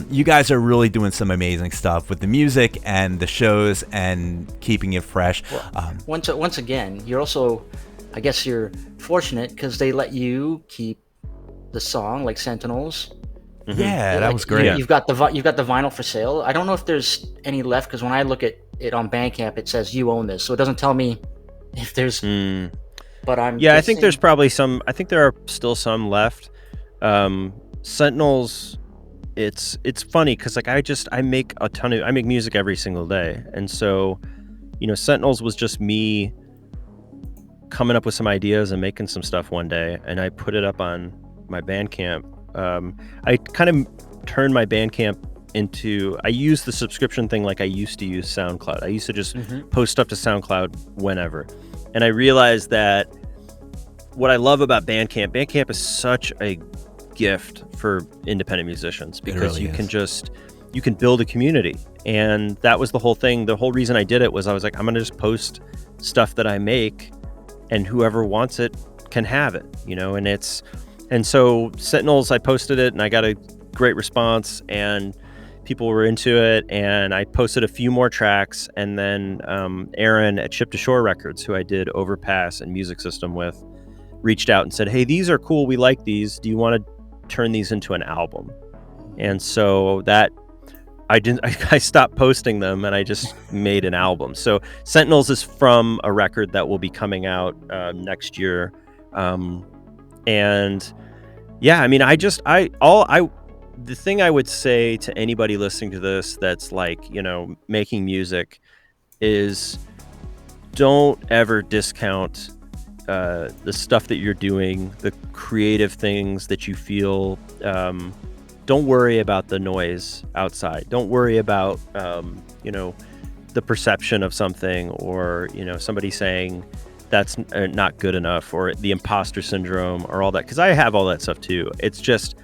you guys are really doing some amazing stuff with the music and the shows and keeping it fresh. Once again, you're also I guess you're fortunate because they let you keep the song, like Sentinels. Yeah, that was great. You've got the vinyl for sale. I don't know if there's any left because when I look at it on Bandcamp, it says you own this, so it doesn't tell me if there's. But I'm. Yeah, I think there's probably some. I think there are still some left. Sentinels. It's funny because like I make music every single day, and so Sentinels was just me coming up with some ideas and making some stuff one day, and I put it up on my Bandcamp. I kind of turned my Bandcamp into, I use the subscription thing like I used to use SoundCloud. I used to just post stuff to SoundCloud whenever. And I realized that what I love about Bandcamp is such a gift for independent musicians because you can build a community. And that was the whole thing. The whole reason I did it was I was like, I'm going to just post stuff that I make and whoever wants it can have it, and so Sentinels, I posted it and I got a great response and people were into it, and I posted a few more tracks, and then Aaron at Ship to Shore Records, who I did Overpass and Music System with, reached out and said, hey, these are cool, we like these, do you want to turn these into an album? And so that I stopped posting them and I just made an album. So Sentinels is from a record that will be coming out next year. And yeah, I mean, the thing I would say to anybody listening to this that's like, making music is don't ever discount the stuff that you're doing, the creative things that you feel. Don't worry about the noise outside. Don't worry about, the perception of something or, somebody saying that's not good enough or the imposter syndrome or all that. Because I have all that stuff too. It's just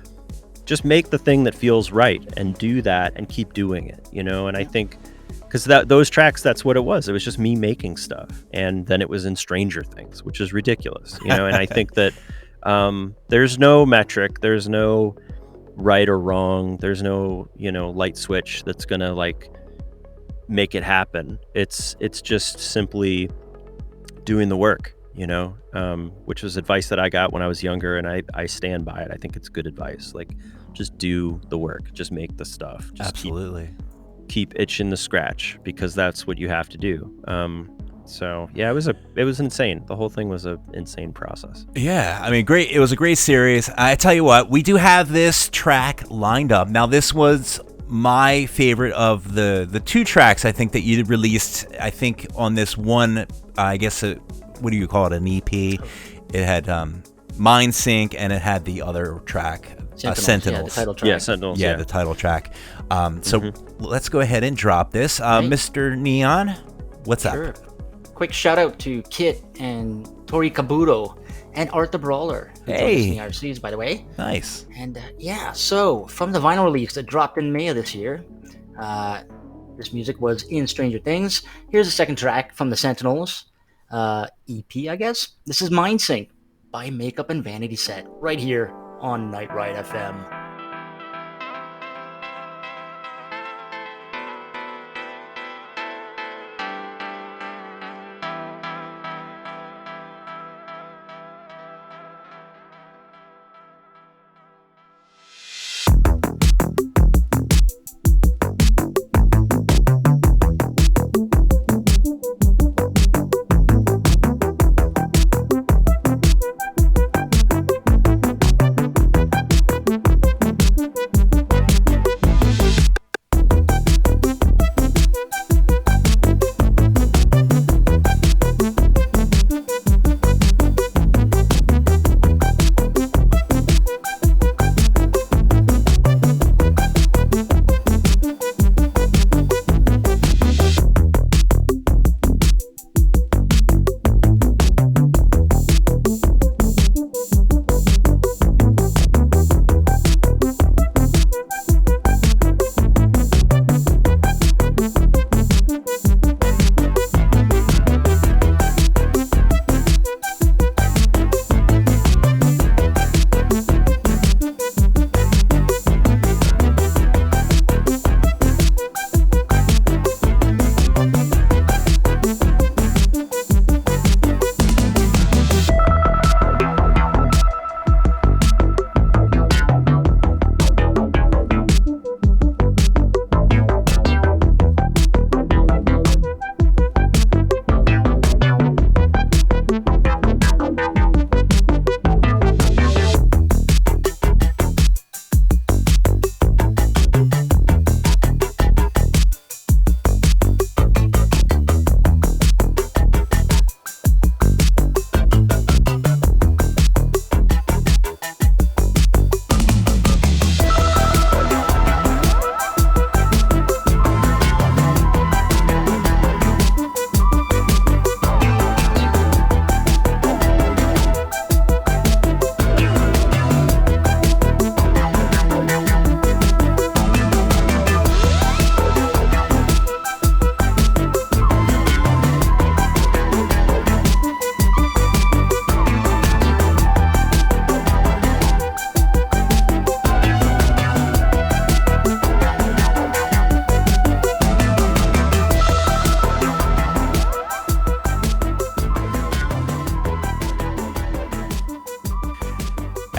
make the thing that feels right and do that and keep doing it, And I think because those tracks, that's what it was. It was just me making stuff. And then it was in Stranger Things, which is ridiculous, And I think that there's no metric. There's no right or wrong. There's no light switch that's gonna like make it happen. It's just simply doing the work, which was advice that I got when I was younger, and I stand by it. I think it's good advice. Like, just do the work, just make the stuff. Just Absolutely. Keep itching the scratch because that's what you have to do. So yeah, it was insane. The whole thing was an insane process. Yeah, I mean, great. It was a great series. I tell you what, we do have this track lined up. Now, this was my favorite of the two tracks I think that you released. I think on this one, I guess, what do you call it, an EP? It had Mind Sync and it had the other track, Sentinels. Yeah, the title track. Yeah, Sentinels. Yeah, the title track. So let's go ahead and drop this. Mr. Neon, what's up? Quick shout out to Kit and Tori Kabuto and Art the Brawler, who joined us in the RCs, by the way. Nice. And so from the vinyl release that dropped in May of this year, this music was in Stranger Things. Here's the second track from the Sentinels EP, I guess. This is Mind Sync by Makeup and Vanity Set, right here on Night Ride FM.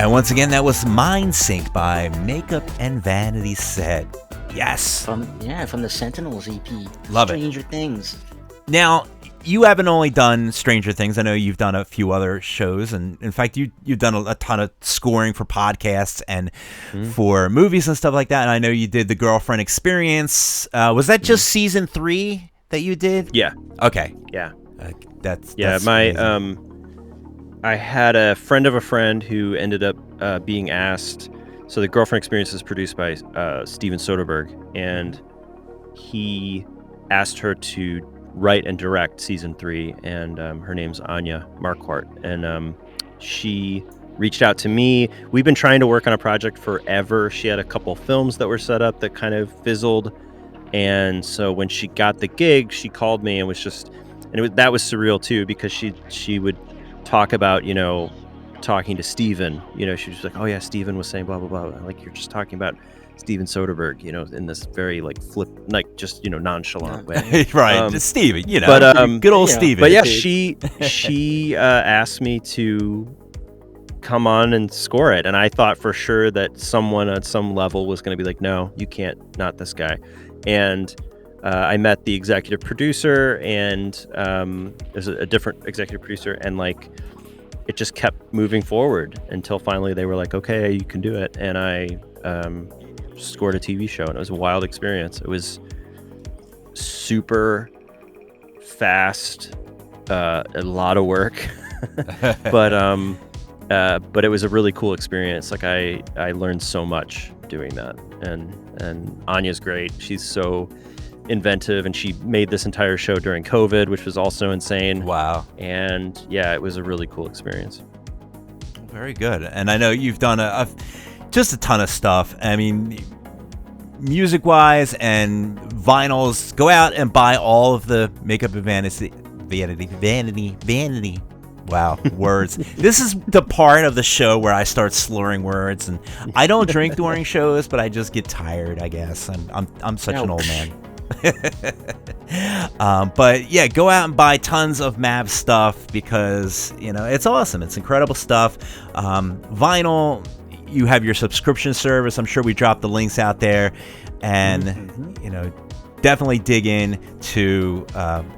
And once again, that was Mind Sync by Makeup and Vanity Set. Yes. From the Sentinels EP. Love it. Stranger Things. Now, you haven't only done Stranger Things. I know you've done a few other shows, and in fact, you've done a ton of scoring for podcasts and for movies and stuff like that. And I know you did the Girlfriend Experience. Was that just season 3 that you did? Yeah. Okay. Yeah. That's my amazing. I had a friend of a friend who ended up being asked. So the Girlfriend Experience is produced by Steven Soderbergh, and he asked her to write and direct season 3, and her name's Anya Marquardt, and she reached out to me. We've been trying to work on a project forever. She had a couple films that were set up that kind of fizzled, and so when she got the gig, she called me and was just, and that was surreal too, because she would talk about, talking to Steven, she was just like, oh yeah, Steven was saying blah blah blah, like you're just talking about Steven Soderbergh, in this very just nonchalant way. Right, just Steven, but good old Steven. But yeah, she asked me to come on and score it, and I thought for sure that someone at some level was going to be like, no, you can't, not this guy. And I met the executive producer, and there's a different executive producer, and it just kept moving forward until finally they were like, okay, you can do it. And I scored a TV show, and it was a wild experience. It was super fast, a lot of work, but it was a really cool experience. I learned so much doing that, and Anya's great. She's so inventive, and she made this entire show during COVID, which was also insane. Wow. And yeah, it was a really cool experience. Very good. And I know you've done just a ton of stuff. I mean, music-wise and vinyls. Go out and buy all of the Makeup and Vanity. Wow, words. This is the part of the show where I start slurring words, and I don't drink during shows, but I just get tired, I guess. I'm such an old man. But yeah, go out and buy tons of Mav stuff, because it's awesome. It's incredible stuff. Vinyl, you have your subscription service. I'm sure we dropped the links out there, and definitely dig in to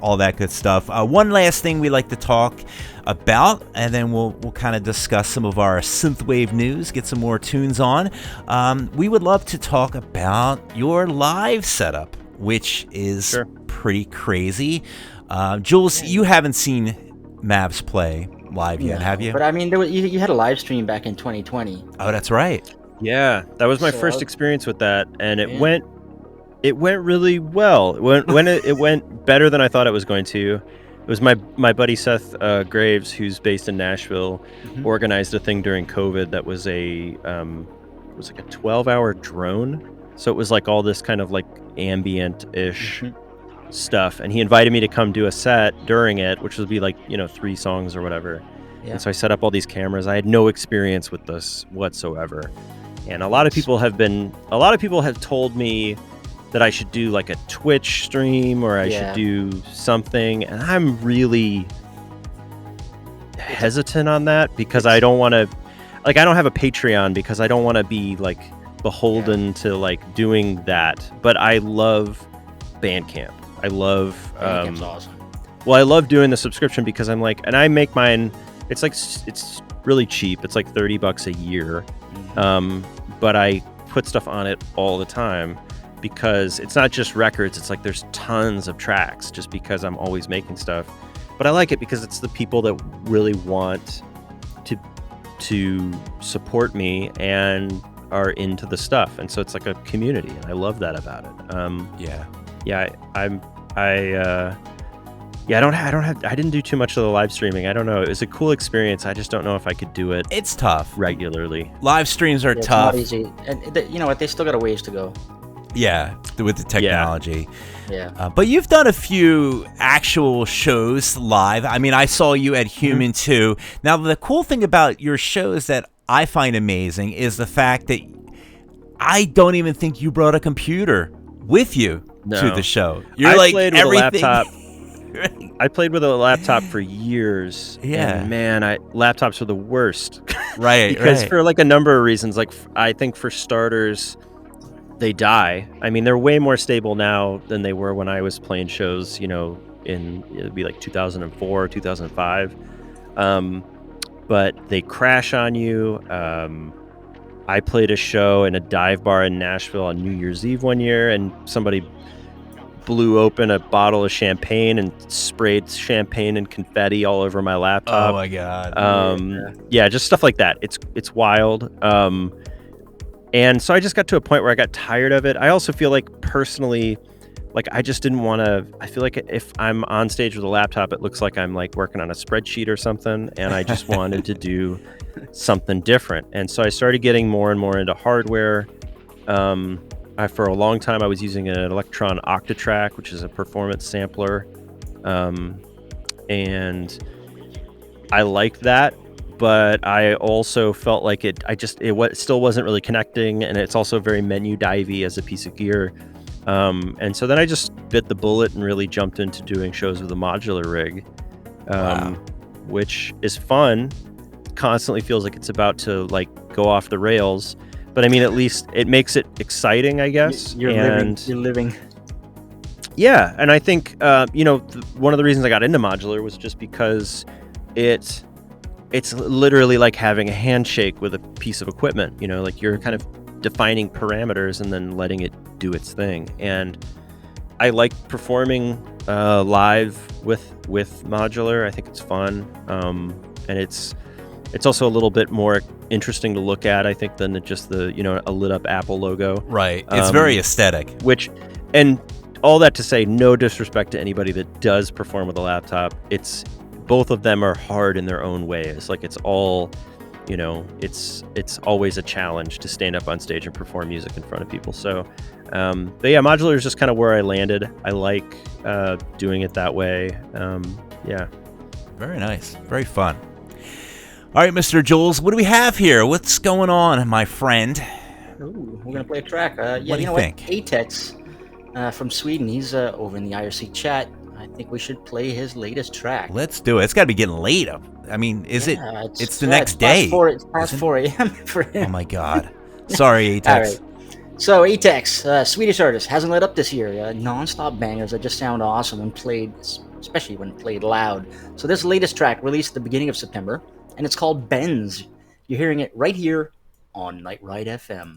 all that good stuff. One last thing we like to talk about, and then we'll kind of discuss some of our synthwave news, get some more tunes on. We would love to talk about your live setup, which is pretty crazy. Jules, you haven't seen Mavs play live yet, have you? But I mean, you had a live stream back in 2020. Oh, that's right. Yeah, that was my first experience with that, and it went really well. It went better than I thought it was going to. It was my buddy Seth Graves, who's based in Nashville, organized a thing during COVID that was a 12-hour drone. So it was all this kind of ambient-ish stuff, and he invited me to come do a set during it, which would be 3 songs or whatever. Yeah. And so I set up all these cameras. I had no experience with this whatsoever, and a lot of people have told me that I should do a Twitch stream, or I should do something, and I'm really hesitant on that, because I don't want to I don't have a Patreon, because I don't want to be beholden to doing that. But I love Bandcamp. I love Bandcamp's awesome. Well, I love doing the subscription, because I'm and I make mine, it's it's really cheap. It's $30 a year. But I put stuff on it all the time, because it's not just records. It's there's tons of tracks, just because I'm always making stuff. But I like it because it's the people that really want to support me and are into the stuff, and so it's a community, and I love that about it. I didn't do too much of the live streaming. I don't know. It was a cool experience. I just don't know if I could do it. It's tough regularly. Live streams are tough. It's not easy, and you know what? They still got a ways to go. Yeah, with the technology. Yeah. But you've done a few actual shows live. I mean, I saw you at Human 2. Now, the cool thing about your shows that I find amazing is the fact that I don't even think you brought a computer with you to the show. You're I played with everything. a laptop. I played with a laptop for years. Yeah. And man, laptops are the worst. Right. Because right. for like a number of reasons, like I think for starters, they die. I mean, they're way more stable now than they were when I was playing shows, it'd be like 2004, 2005. But they crash on you. I played a show in a dive bar in Nashville on New Year's Eve one year, and somebody blew open a bottle of champagne and sprayed champagne and confetti all over my laptop. Oh my god. Yeah, just stuff like that. It's wild. And so I just got to a point where I got tired of it. I also feel like personally, like I just didn't want to. I feel like if I'm on stage with a laptop, it looks like I'm like working on a spreadsheet or something, and I just wanted to do something different. And so I started getting more and more into hardware. For a long time, I was using an Electron Octatrack, which is a performance sampler, and I liked that. But I also felt like it still wasn't really connecting, and it's also very menu divey as a piece of gear. And so then I just bit the bullet and really jumped into doing shows with a modular rig, which is fun. Constantly feels like it's about to like go off the rails, but I mean, at least it makes it exciting, I guess. You're living. Yeah, and I think one of the reasons I got into modular was just because it's literally like having a handshake with a piece of equipment. Like you're kind of defining parameters and then letting it do its thing. And I like performing live with modular. I think it's fun, and it's also a little bit more interesting to look at, I think, than just a lit up Apple logo. Right. It's very aesthetic. And all that to say, no disrespect to anybody that does perform with a laptop. Both of them are hard in their own ways. Like it's all, it's always a challenge to stand up on stage and perform music in front of people. So, but yeah, modular is just kind of where I landed. I like doing it that way. Yeah. Very nice. Very fun. All right, Mr. Jules, what do we have here? What's going on, my friend? Ooh, we're gonna play a track. What do you think? Atex from Sweden. He's over in the IRC chat. I think we should play his latest track. Let's do it. It's got to be getting late. I mean, it's the next it's day. It's past 4 a.m. for him. Oh my god. Sorry, Atex. All right. So Atex, Swedish artist, hasn't let up this year. Non-stop bangers that just sound awesome when played, especially when played loud. So this latest track released at the beginning of September, and it's called Benz. You're hearing it right here on Night Ride FM.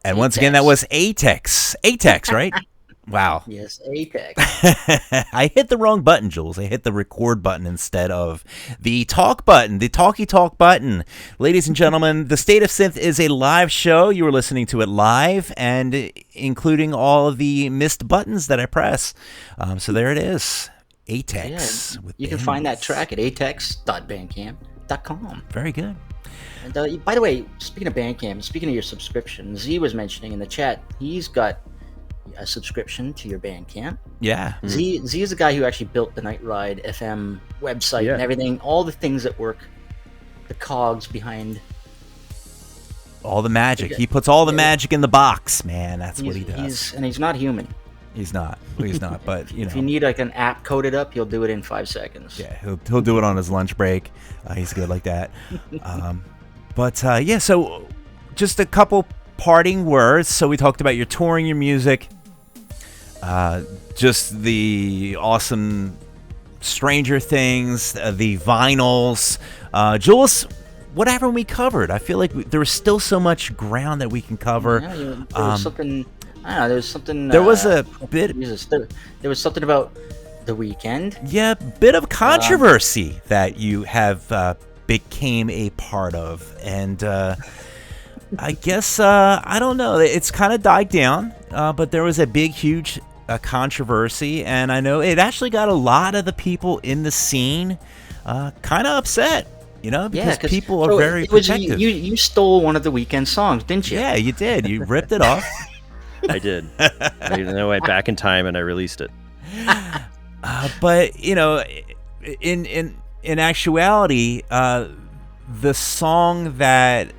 And once again, that was ATEX. ATEX, right? Wow. Yes, ATEX. I hit the wrong button, Jules. I hit the record button instead of the talk button, the talky talk button. Ladies and gentlemen, the State of Synth is a live show. You are listening to it live, and including all of the missed buttons that I press. So there it is. ATEX. Yeah, you can find that track at atex.bandcamp.com. Very good. And by the way, speaking of Bandcamp, speaking of your subscription, Z was mentioning in the chat, he's got a subscription to your Bandcamp. Yeah. Z is the guy who actually built the Night Ride FM website and everything, all the things that work, the cogs behind all the magic. He puts all the magic in the box, man. That's what he does. And he's not human. He's not. He's not. But if you need like an app coded up, he'll do it in 5 seconds. Yeah, he'll do it on his lunch break. He's good like that. Yeah. So just a couple parting words. So we talked about your touring, your music, just the awesome Stranger Things, the vinyls. Jules, what haven't we covered? I feel like there was still so much ground that we can cover. Yeah, there was something. I don't know. There was something. There was a bit. There was something about the weekend. Yeah, bit of controversy that you have became a part of, and I guess I don't know. It's kind of died down, but there was a big, huge controversy, and I know it actually got a lot of the people in the scene kind of upset. You know, because people are very protective. You stole one of the weekend songs, didn't you? Yeah, you did. You ripped it off. I did. I went back in time and I released it. But you know, in actuality, the song that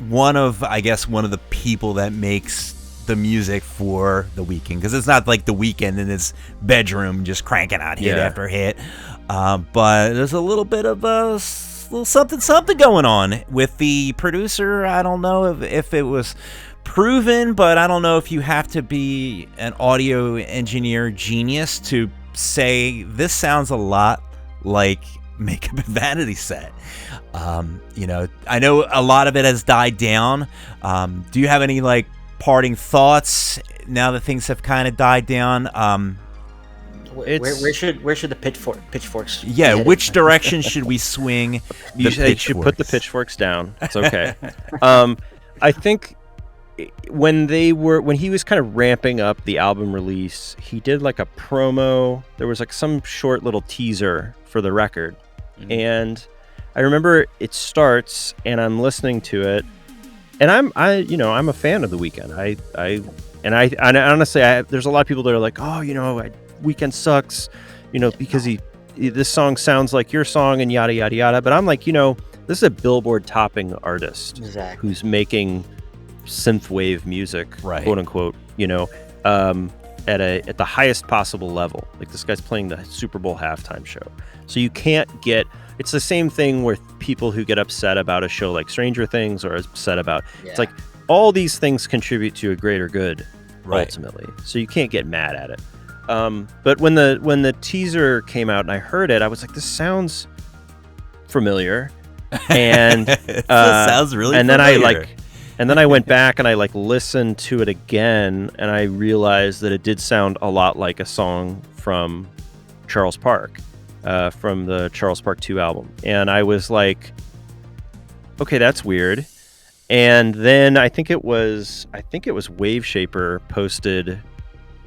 one of the people that makes the music for The Weeknd, because it's not like The Weeknd in his bedroom just cranking out hit after hit, but there's a little bit of a little something going on with the producer. I don't know if it was proven, but I don't know if you have to be an audio engineer genius to say this sounds a lot like Makeup and Vanity Set. You know, I know a lot of it has died down. Do you have any like parting thoughts now that things have kind of died down? Where should the pitchforks? Yeah, which direction should we swing? You should put the pitchforks down. It's okay. I think when he was kind of ramping up the album release, he did like a promo. There was like some short little teaser for the record, and I remember it starts, and I'm listening to it, and I'm a fan of The Weeknd. I honestly, there's a lot of people that are like, oh, Weeknd sucks, because this song sounds like your song and yada yada yada. But I'm like, this is a Billboard topping artist who's making synthwave music, right, quote unquote, at the highest possible level. Like, this guy's playing the Super Bowl halftime show, so you can't get. It's the same thing with people who get upset about a show like Stranger Things, or upset about. It's like all these things contribute to a greater good, ultimately. So you can't get mad at it. But when the teaser came out and I heard it, I was like, this sounds familiar, and sounds really. And familiar. then I went back and I listened to it again, and I realized that it did sound a lot like a song from Charles Park, from the Charles Park 2 album, and I was like, okay, that's weird. And then I think it was Wave Shaper posted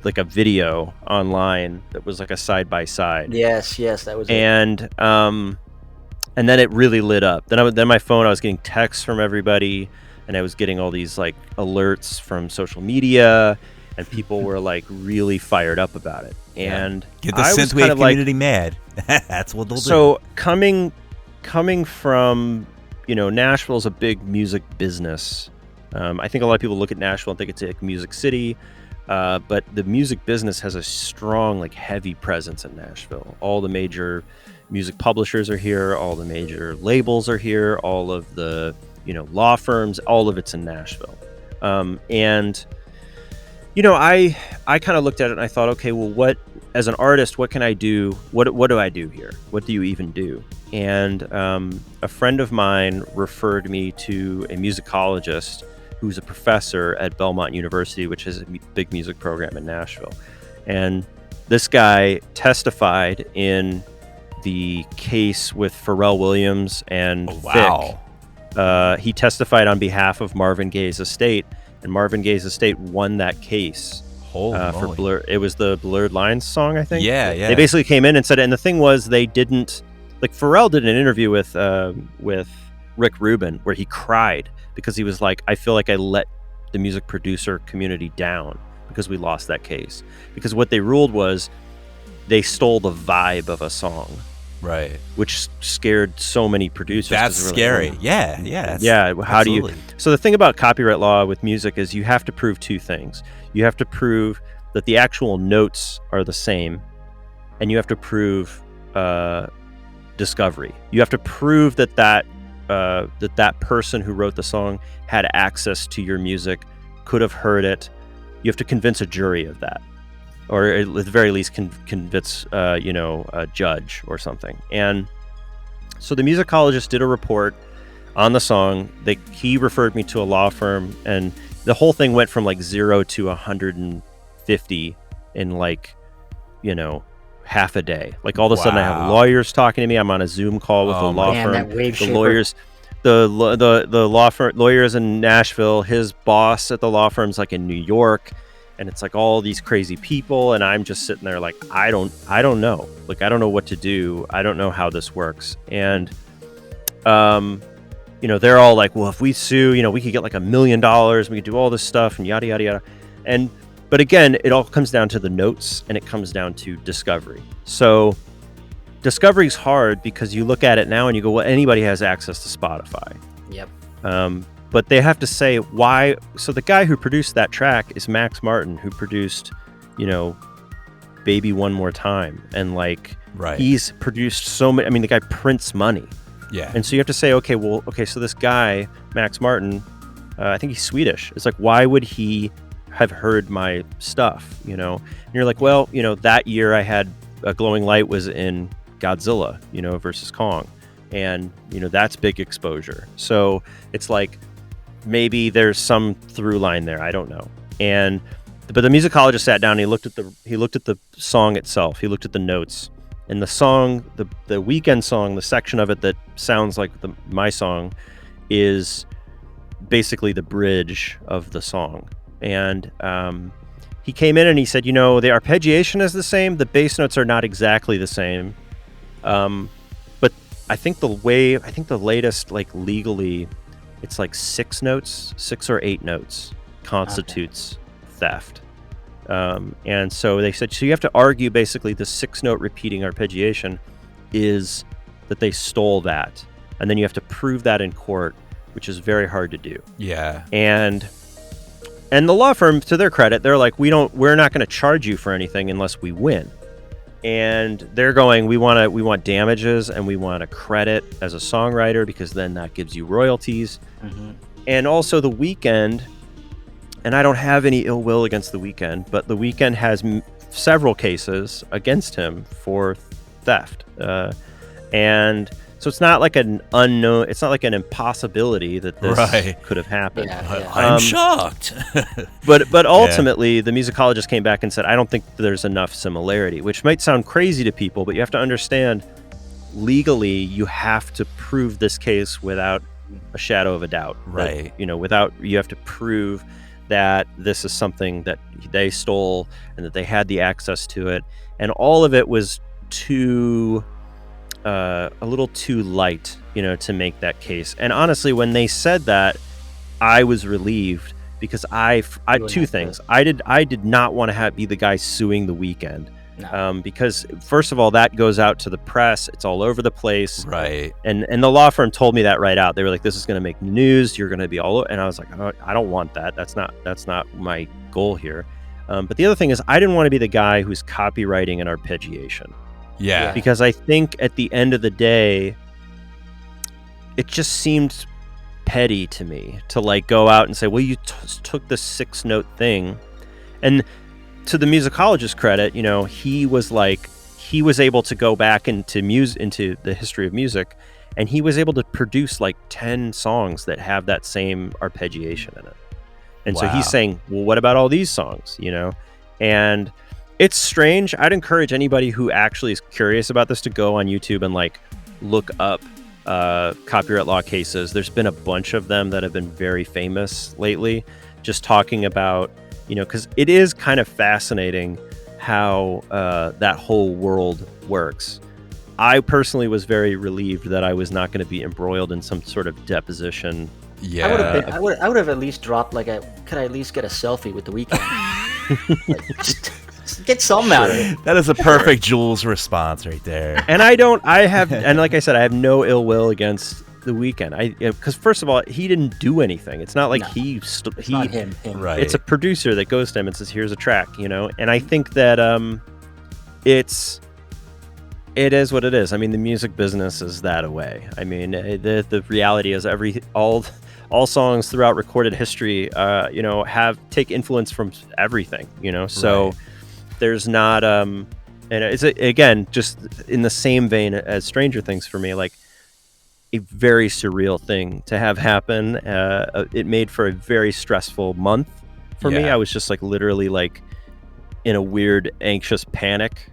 like a video online that was like a side by side. Yes, that was it. And then it really lit up. Then my phone, I was getting texts from everybody, and I was getting all these like alerts from social media, and people were like really fired up a it. And get the synthwave community mad. That's what they'll do. So coming from, Nashville's a big music business. I think a lot of people look at Nashville and think it's like Music City. But the music business has a strong, heavy presence in Nashville. All the major music publishers are here. All the major labels are here. All of the, law firms, all of it's in Nashville. And I kind of looked at it and I thought, okay, well, as an artist, what can I do? What do I do here? What do you even do? And a friend of mine referred me to a musicologist who's a professor at Belmont University, which is a big music program in Nashville. And this guy testified in the case with Pharrell Williams and Thicke. He testified on behalf of Marvin Gaye's estate, and Marvin Gaye's estate won that case. For Blur. It was the Blurred Lines song, I think. Yeah. They basically came in and said, and the thing was, they didn't, like, Pharrell did an interview with Rick Rubin where he cried because he was like, I feel like I let the music producer community down because we lost that case. Because what they ruled was they stole the vibe of a song. Right. Which scared so many producers. That's scary. Yeah. How do you? So the thing about copyright law with music is you have to prove two things. You have to prove that the actual notes are the same, and you have to prove discovery. You have to prove that person who wrote the song had access to your music, could have heard it. You have to convince a jury of that, or at the very least convince a judge or something. And so the musicologist did a report on the song. He referred me to a law firm, and the whole thing went from like 0 to 150 in like, half a day. Like all of a sudden I have lawyers talking to me. I'm on a Zoom call with the law firm. The lawyers, the law firm lawyers in Nashville, his boss at the law firm's like in New York, and it's like all these crazy people, and I'm just sitting there like, I don't know. Like, I don't know what to do. I don't know how this works. And they're all like, well, if we sue, we could get like $1 million, we could do all this stuff and yada, yada, yada. But again, it all comes down to the notes, and it comes down to discovery. So discovery's hard because you look at it now and you go, well, anybody has access to Spotify. Yep. But they have to say why. So the guy who produced that track is Max Martin, who produced, Baby One More Time. And he's produced so many, the guy prints money. Yeah. And so you have to say, so this guy, Max Martin, I think he's Swedish. It's like, why would he have heard my stuff, And you're like, well, that year I had a Glowing Light was in Godzilla, versus Kong. And, that's big exposure. So it's like, maybe there's some through line there. I don't know. But the musicologist sat down and he looked at the song itself. He looked at the notes. And the song, the Weeknd song, the section of it that sounds like my song is basically the bridge of the song. And he came in and he said, the arpeggiation is the same. The bass notes are not exactly the same. But I think the latest, legally, it's like 6 or 8 notes constitutes theft. And so they said, so you have to argue basically the 6-note repeating arpeggiation is that they stole that. And then you have to prove that in court, which is very hard to do. Yeah. And the law firm, to their credit, they're like, we're not going to charge you for anything unless we win. And they're going, we want damages, and we want a credit as a songwriter, because then that gives you royalties. Mm-hmm. And also The Weeknd, and I don't have any ill will against The Weeknd, but The Weeknd has several cases against him for theft. And so it's not like an unknown, it's not like an impossibility that this could have happened. Yeah. I'm shocked. But ultimately, the musicologist came back and said, I don't think there's enough similarity, which might sound crazy to people, but you have to understand, legally, you have to prove this case without a shadow of a doubt. Right. That, you have to prove that this is something that they stole and that they had the access to it. And all of it was a little too light, to make that case. And honestly, when they said that, I was relieved, because I two things. I did not want to be the guy suing The Weeknd. No. Because first of all, that goes out to the press. It's all over the place. Right. And the law firm told me that right out. They were like, this is going to make news. You're going to be all over. And I was like, I don't want that. That's not my goal here. But the other thing is, I didn't want to be the guy who's copywriting an arpeggiation. Yeah. Because I think at the end of the day, it just seemed petty to me to go out and say, well, you took this 6-note thing. And to the musicologist's credit, he was able to go back into the history of music, and he was able to produce 10 songs that have that same arpeggiation in it. And so Wow. he's saying, well, what about all these songs, you know? And it's strange. I'd encourage anybody who actually is curious about this to go on YouTube and like look up copyright law cases. There's been a bunch of them that have been very famous lately, just talking about, you know, because it is kind of fascinating how that whole world works. I personally was very relieved that I was not going to be embroiled in some sort of deposition. Yeah. I would have at least dropped like could I at least get a selfie with the weekend? Like, just get something out of it. That is a perfect Jules response right there. And and like I said, I have no ill will against the Weeknd. Because first of all, he didn't do anything. It's not like It's not him. Right. It's a producer that goes to him and says, "Here's a track," you know. And I think that it is what it is. I mean, the music business is that away. I mean, the reality is all songs throughout recorded history, you know, take influence from everything, you know. So Right. there's not and it's again just in the same vein as Stranger Things for me, like a very surreal thing to have happen. It made for a very stressful month for me. Yeah. I was just like literally like in a weird anxious panic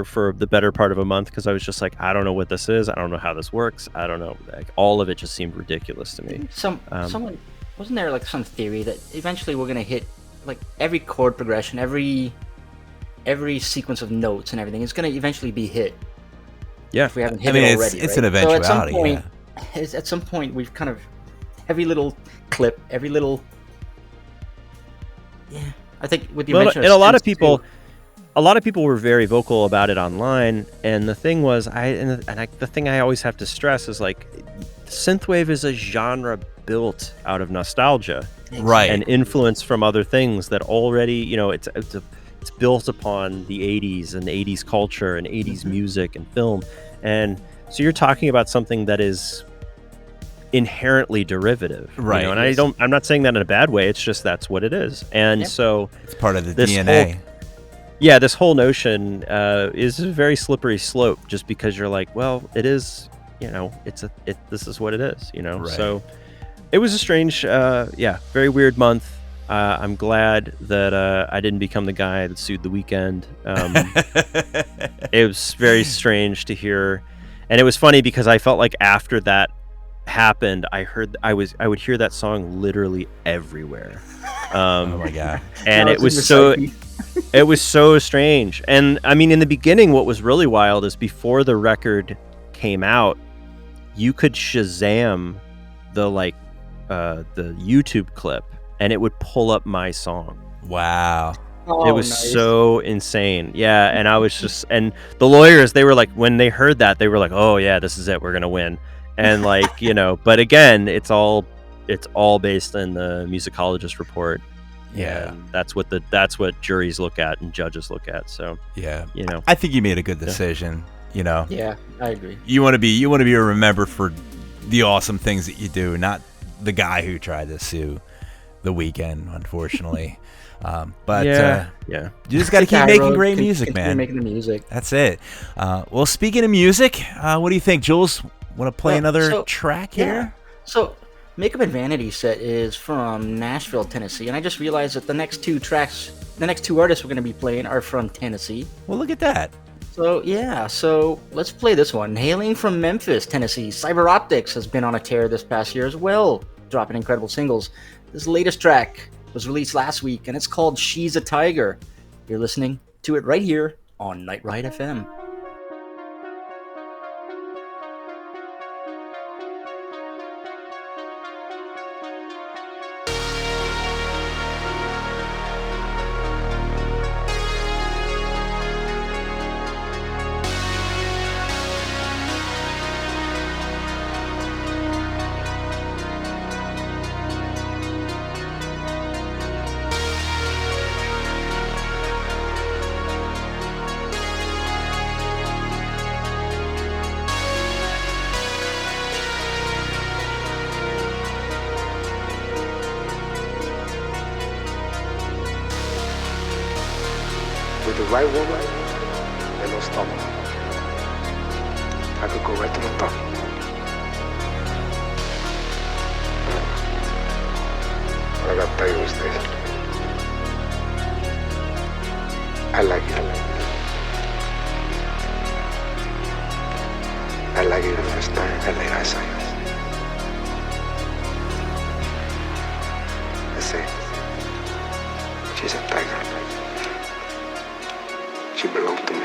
for the better part of a month, because I was just like, I don't know what this is. I don't know how this works. I don't know. Like, all of it just seemed ridiculous to me. Someone wasn't there like some theory that eventually we're gonna hit like every chord progression, every sequence of notes and everything is gonna eventually be hit. Yeah. If we haven't hit I mean, it it's already. it's right? an eventuality. So at some point we've kind of every little clip, every little. Yeah, I think with the invention and of a lot of synths, people. too. A lot of people were very vocal about it online, and the thing was, the thing I always have to stress is like, synthwave is a genre built out of nostalgia, Right. and influence from other things that already, you know, it's built upon the 80s and 80s culture and 80s music and film, and so you're talking about something that is inherently derivative, Right. You know? And I'm not saying that in a bad way. It's just that's what it is, and so It's part of the this DNA. this whole notion is a very slippery slope, just because you're like, well, it is, you know, this is what it is, you know. Right. So it was a strange, very weird month. I'm glad that I didn't become the guy that sued the Weeknd. It was very strange to hear, and it was funny because I felt like after that happened, I would hear that song literally everywhere. Oh my god. And Now it it's was in your so psyche. it was so strange. And I mean, in the beginning, what was really wild is before the record came out, you could Shazam the YouTube clip, and it would pull up my song. Wow. Oh, It was nice. so insane. Yeah, and I was just, and the lawyers, they were like, when they heard that, they were like, oh yeah, this is it, we're gonna win. And like, you know, but again, it's all based in the musicologist report. Yeah. And that's what juries look at and judges look at. So, Yeah. you know, I think you made a good decision. You know. Yeah, I agree. You want to be remembered for the awesome things that you do, not the guy who tried to sue the Weeknd, unfortunately. But yeah. you just got to keep making great music, Continue man. Making the music. That's it. Well, speaking of music, what do you think, Jules? Want to play another track here? Yeah. So, Makeup and Vanity Set is from Nashville, Tennessee, and I just realized that the next two artists we're going to be playing are from Tennessee. Well, look at that. So let's play this one. Hailing from Memphis, Tennessee, Cyber Optics has been on a tear this past year as well, dropping incredible singles. This latest track was released last week, and it's called She's a Tiger. You're listening to it right here on Night Ride FM. With the right woman, there's no stopping. I could go right to the top. But I gotta tell you, stay be the first night in LA I saw you. I say, she's a tiger. She belonged to me.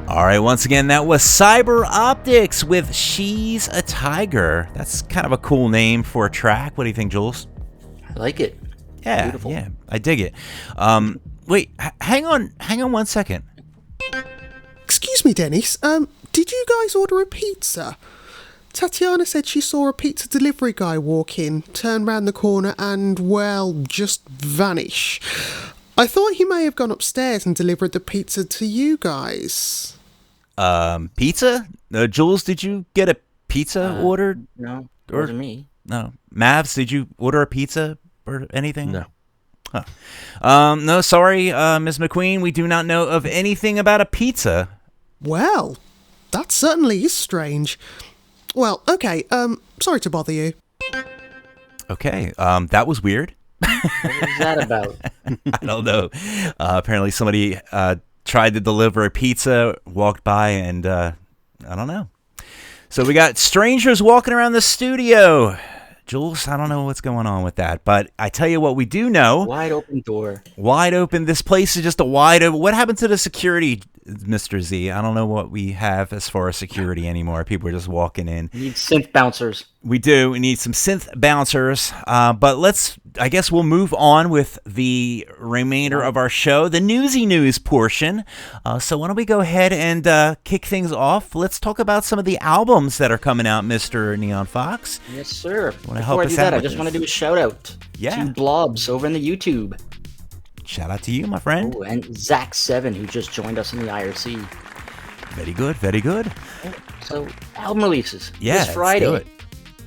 All right, once again, that was Cyber Optics with She's a Tiger. That's kind of a cool name for a track. What do you think, Jules? I like it. Yeah, Beautiful. yeah, I dig it. Wait, hang on 1 second. Excuse me, Dennis. Did you guys order a pizza? Tatiana said she saw a pizza delivery guy walk in, turn round the corner and, well, just vanish. I thought he may have gone upstairs and delivered the pizza to you guys. Pizza? Jules, did you get a pizza ordered? No, it wasn't me. No. Mavs, did you order a pizza or anything? No. Huh. No, sorry, Ms. McQueen, we do not know of anything about a pizza. Well, that certainly is strange. Well, okay, sorry to bother you. Okay, that was weird. What was that about? I don't know. Apparently somebody tried to deliver a pizza, walked by, and I don't know. So we got strangers walking around the studio. Jules, I don't know what's going on with that, but I tell you what we do know. Wide open door. Wide open. This place is just a wide open. What happened to the security, Mr. Z? I don't know what we have as far as security anymore. People are just walking in. We need synth bouncers. We do. We need some synth bouncers. But I guess we'll move on with the remainder of our show, the newsy news portion. So why don't we go ahead and kick things off? Let's talk about some of the albums that are coming out, Mr. Neon Fox. Yes, sir. Before I do that, I just want to do a shout out to Bloops over in the YouTube. Shout out to you, my friend. Oh, and Zach7, who just joined us in the IRC. Very good, very good. So, album releases. Yeah, this Friday. let's do it.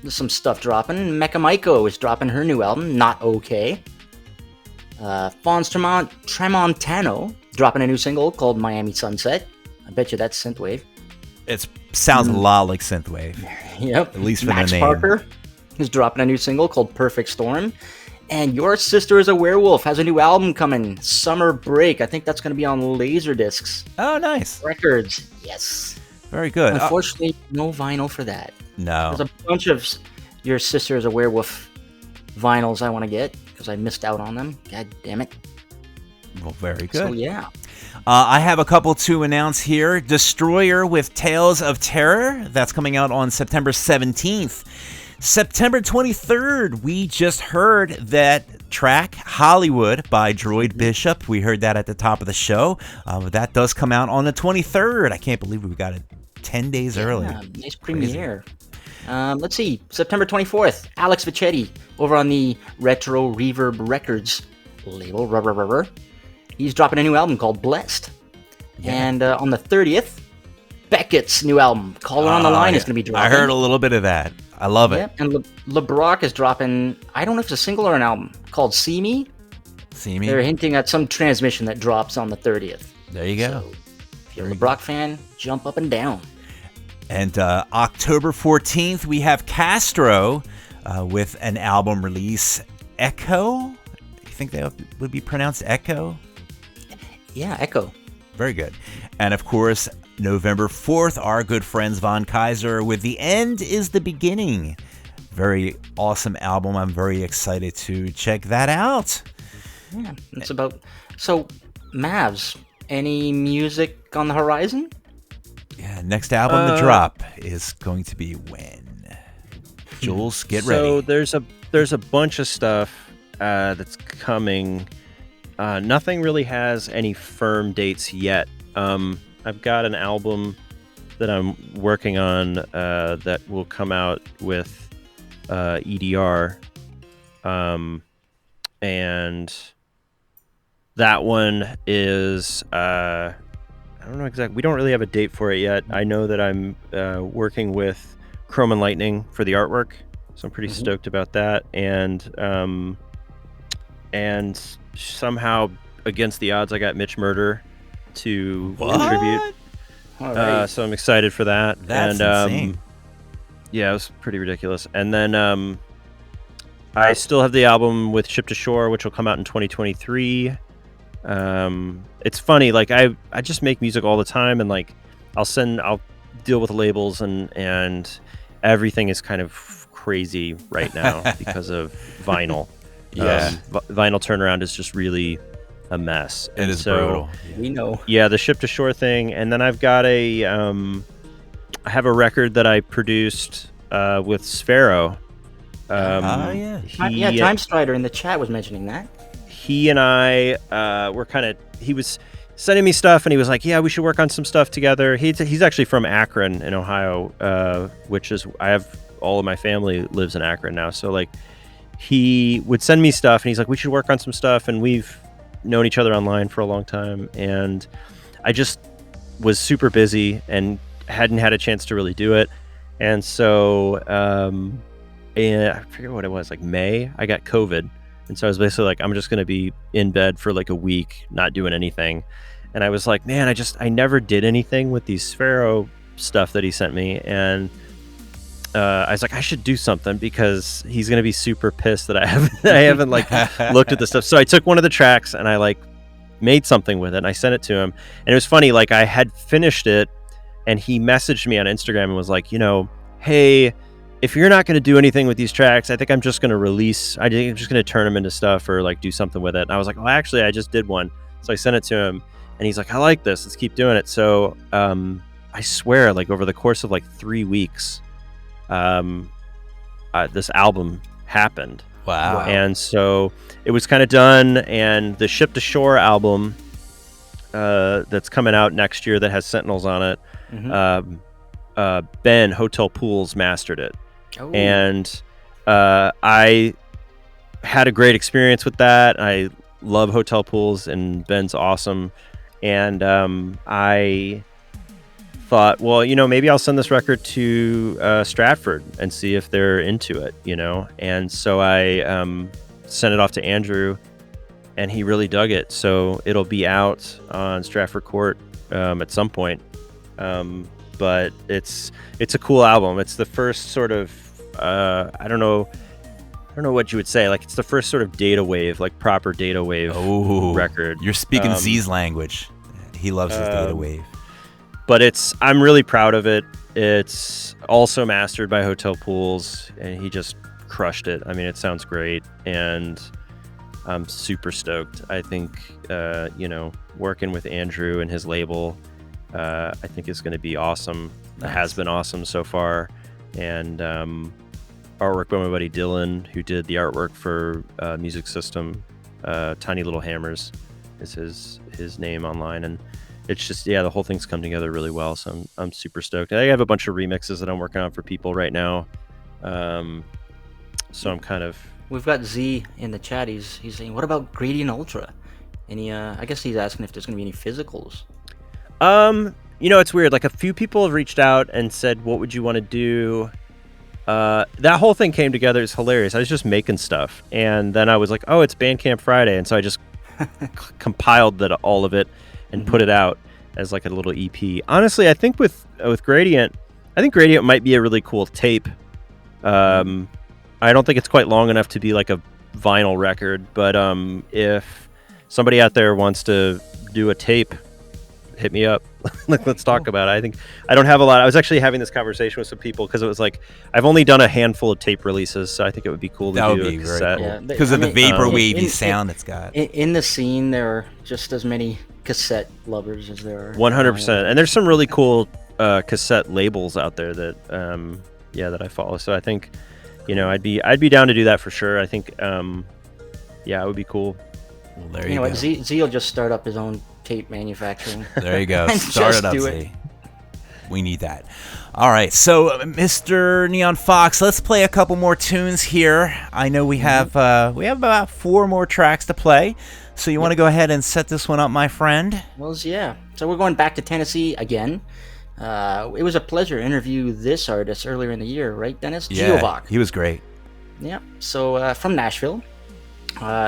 There's some stuff dropping. Mecha Maiko is dropping her new album, Not Okay. Fons Tramontano dropping a new single called Miami Sunset. I bet you that's synthwave. It sounds a lot like synthwave. Yep. At least for Max the name. Parker is dropping a new single called Perfect Storm. And Your Sister is a Werewolf has a new album coming, Summer Break. I think that's going to be on Laserdiscs. Oh, nice. Records. Yes. Very good. Unfortunately, no vinyl for that. No. There's a bunch of Your Sister is a Werewolf vinyls I want to get because I missed out on them. God damn it. Well, very good. So, yeah. I have a couple to announce here. Destroyer with Tales of Terror. That's coming out on September 17th. September 23rd, we just heard that track, Hollywood, by Droid Bishop. We heard that at the top of the show. That does come out on the 23rd. I can't believe we got it 10 days early. Nice premiere. Let's see. September 24th, Alex Vichetti over on the Retro Reverb Records label. Rubber. He's dropping a new album called Blessed. Yeah. And on the 30th, Beckett's new album, Caller on the Line, is going to be dropping. I heard a little bit of that. I love it. And LeBrock is dropping, I don't know if it's a single or an album, called See Me. See Me? They're hinting at some transmission that drops on the 30th. There you go. So, if you're a LeBrock fan, jump up and down. And October 14th, we have Castro with an album release, Echo. You think that would be pronounced Echo? Yeah, Echo. Very good. And of course, November 4th, our good friends Von Kaiser with The End is the Beginning. Very awesome album. I'm very excited to check that out. Yeah, it's about... So, Mavs, any music on the horizon? Yeah, next album to drop is going to be when? Jules, get ready. So there's a bunch of stuff that's coming. Nothing really has any firm dates yet. I've got an album that I'm working on that will come out with EDR, and that one is I don't know exactly. We don't really have a date for it yet. I know that I'm working with Chrome and Lightning for the artwork, so I'm pretty stoked about that. And somehow, against the odds, I got Mitch Murder to contribute. Right. So I'm excited for that. That's insane. Yeah, it was pretty ridiculous. And then I still have the album with Ship to Shore, which will come out in 2023. It's funny, like I just make music all the time, and like I'll deal with labels, and everything is kind of crazy right now because of vinyl. Yeah, vinyl turnaround is just really a mess. It is brutal. We know. Yeah, the Ship to Shore thing, and then I've got I have a record that I produced with Sphero. Time Strider in the chat was mentioning that. He and I were sending me stuff, and he was like, yeah, we should work on some stuff together. He's actually from Akron in Ohio, which is, I have all of my family lives in Akron now. So like he would send me stuff and he's like, we should work on some stuff. And we've known each other online for a long time. And I just was super busy and hadn't had a chance to really do it. And so, and I forget what it was, like May, I got COVID. And so I was basically like, I'm just going to be in bed for like a week, not doing anything. And I was like, man, I never did anything with these Sphero stuff that he sent me. And I was like, I should do something because he's going to be super pissed that I haven't like looked at the stuff. So I took one of the tracks and I like made something with it and I sent it to him. And it was funny, like I had finished it and he messaged me on Instagram and was like, hey, if you're not going to do anything with these tracks, I think I'm just going to turn them into stuff or like do something with it. And I was like, well, actually, I just did one. So I sent it to him and he's like, I like this. Let's keep doing it. So I swear, like over the course of like 3 weeks, this album happened. Wow. And so it was kind of done. And the Ship to Shore album that's coming out next year that has Sentinels on it, Ben Hotel Pools mastered it. Oh. And I had a great experience with that. I love Hotel Pools and Ben's awesome. And I thought, well, maybe I'll send this record to Stratford and see if they're into it, And so I sent it off to Andrew and he really dug it. So it'll be out on Stratford Court at some point. But it's a cool album. It's the first sort of I don't know what you would say. Like it's the first sort of data wave, like proper data wave record. You're speaking Z's language. He loves his data wave. But I'm really proud of it. It's also mastered by Hotel Pools, and he just crushed it. I mean, it sounds great, and I'm super stoked. I think working with Andrew and his label, I think is going to be awesome. Nice. It has been awesome so far. And artwork by my buddy Dylan, who did the artwork for Music System. Tiny Little Hammers is his name online. And it's just, the whole thing's come together really well. So I'm super stoked. I have a bunch of remixes that I'm working on for people right now. So I'm kind of... We've got Z in the chat. He's saying, what about Gradient Ultra? And I guess he's asking if there's going to be any physicals. It's weird. Like a few people have reached out and said, what would you want to do? That whole thing came together. It's hilarious. I was just making stuff. And then I was like, oh, it's Bandcamp Friday. And so I just compiled all of it and put it out as like a little EP. Honestly, I think with Gradient, Gradient might be a really cool tape. I don't think it's quite long enough to be like a vinyl record, but if somebody out there wants to do a tape, hit me up. Let's talk about it. I think I don't have a lot. I was actually having this conversation with some people because it was like I've only done a handful of tape releases, so I think it would be cool to do a cassette. Because of the vapor wavy sound it's got. In the scene, there are just as many cassette lovers as there are. 100%, and there's some really cool cassette labels out there that that I follow. So I think I'd be down to do that for sure. I think it would be cool. Well, there you go. Z will just start up his own tape manufacturing. There you go. Start it up, Z. We need that. All right, so Mr. Neon Fox, let's play a couple more tunes here. I know we have about 4 more tracks to play. So you want to go ahead and set this one up, my friend? Well, yeah. So we're going back to Tennessee again. It was a pleasure to interview this artist earlier in the year, right, Dennis? Yeah, Geovox. He was great. Yeah. So from Nashville.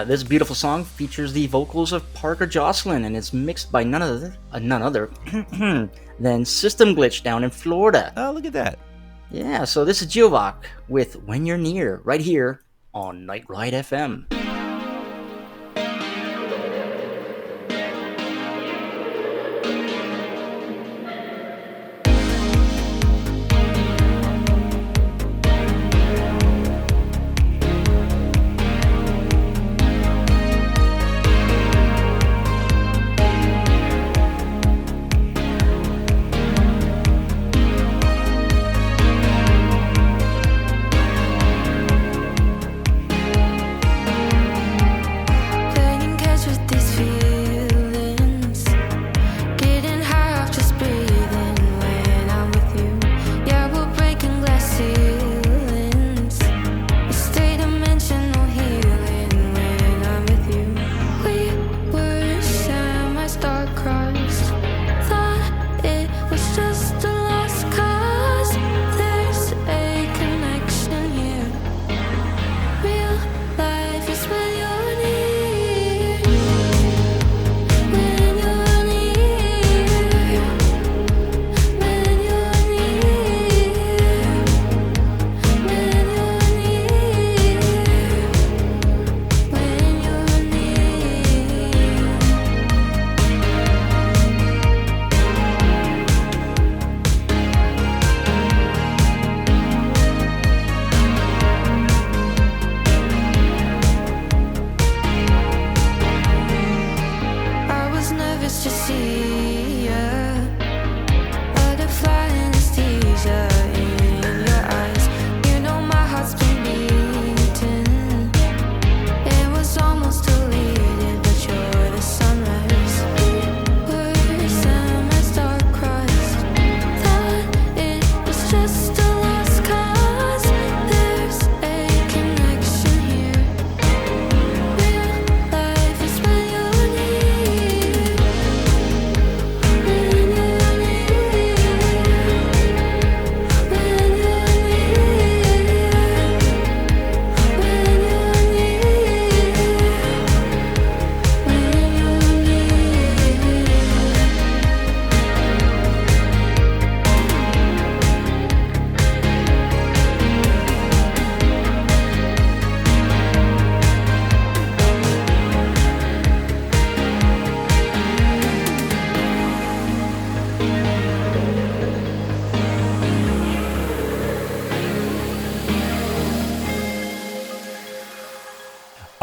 This beautiful song features the vocals of Parker Jocelyn and is mixed by none other than System Glitch down in Florida. Oh, look at that. Yeah, so this is Geovox with When You're Near, right here on Night Ride FM.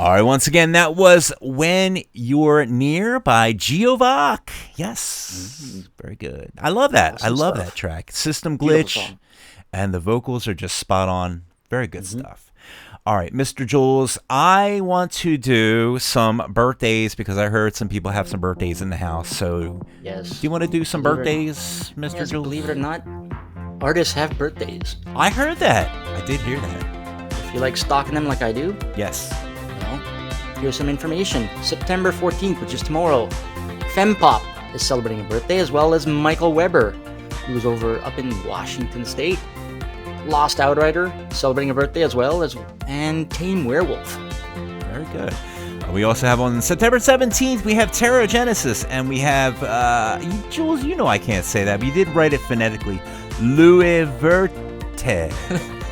All right, once again, that was When You're Near by Geovoc. Yes, very good. I love that. Awesome I love stuff. that track. System Beautiful Glitch, song. and the vocals are just spot on. Very good stuff. All right, Mr. Jules, I want to do some birthdays because I heard some people have some birthdays in the house. So, Yes. do you want to do some Believe it- birthdays, Mr. Yes, Jules? believe it or not, artists have birthdays. I heard that. I did hear that. If you like stalking them like I do, Yes. well, here's some information. September 14th, which is tomorrow, Fempop is celebrating a birthday, as well as Michael Weber, who's over up in Washington State. Lost Outrider celebrating a birthday as well as, and Tame Werewolf. Very good. We also have on September 17th, we have Pterogenesis, and we have, Jules, you know I can't say that, but you did write it phonetically. Louis Verte.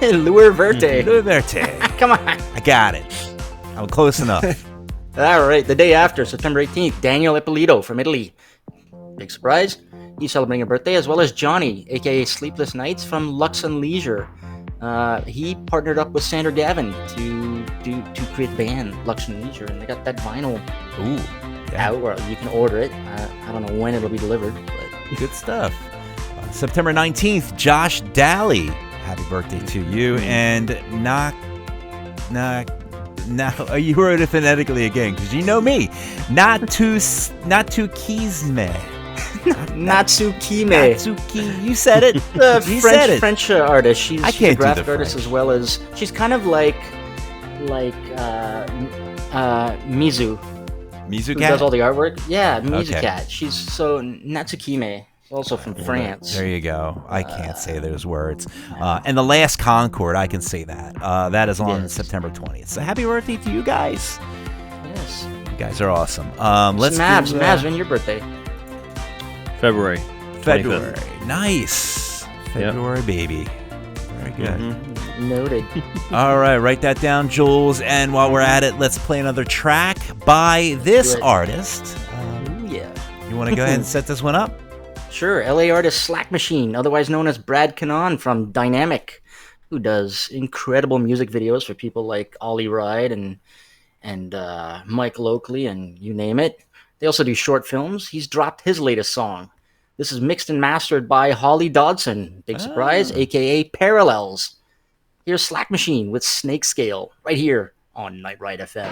Lure Verte. Louis Verte. Come on. I got it. I'm close enough. All right, the day after, September 18th, Daniel Ippolito from Italy. Big surprise. He's celebrating a birthday, as well as Johnny, aka Sleepless Nights from Lux and Leisure. He partnered up with Sandra Gavin to create the band Lux and Leisure, and they got that vinyl Ooh. Yeah. out, or you can order it. I don't know when it'll be delivered, but Good stuff. September 19th, Josh Daly. Happy birthday to you. And you wrote it phonetically again, because you know me. Not too Kizme. Natsukime. Natsuki. You said it. The You said it. French artist. She's I a can't do graphic the artist French. as well as she's kind of like Mizu, Mizu who Cat? does all the artwork. Yeah, Mizu Okay. Cat. She's so Natsukime, also from France. There you go. I can't say those words. And the Last Concord, I can say that. That is on Yes. September 20th. So happy birthday to you guys. Yes. You guys are awesome. Let's Mavs, do, Mavs, when your birthday? February. February. 25th. Nice. February, baby. Very good. Noted. All right, write that down, Jules. And while we're at it, let's play another track by this Do it. artist. Ooh, yeah. You want to go ahead and set this one up? Sure, LA artist Slack Machine, otherwise known as Brad Cannon from Dynamic, who does incredible music videos for people like Ollie Ride and Mike Loakley and you name it. They also do short films. He's dropped his latest song. This is mixed and mastered by Holly Dodson. Big surprise, aka Parallels. Here's Slack Machine with Snake Scale right here on Night Ride FM.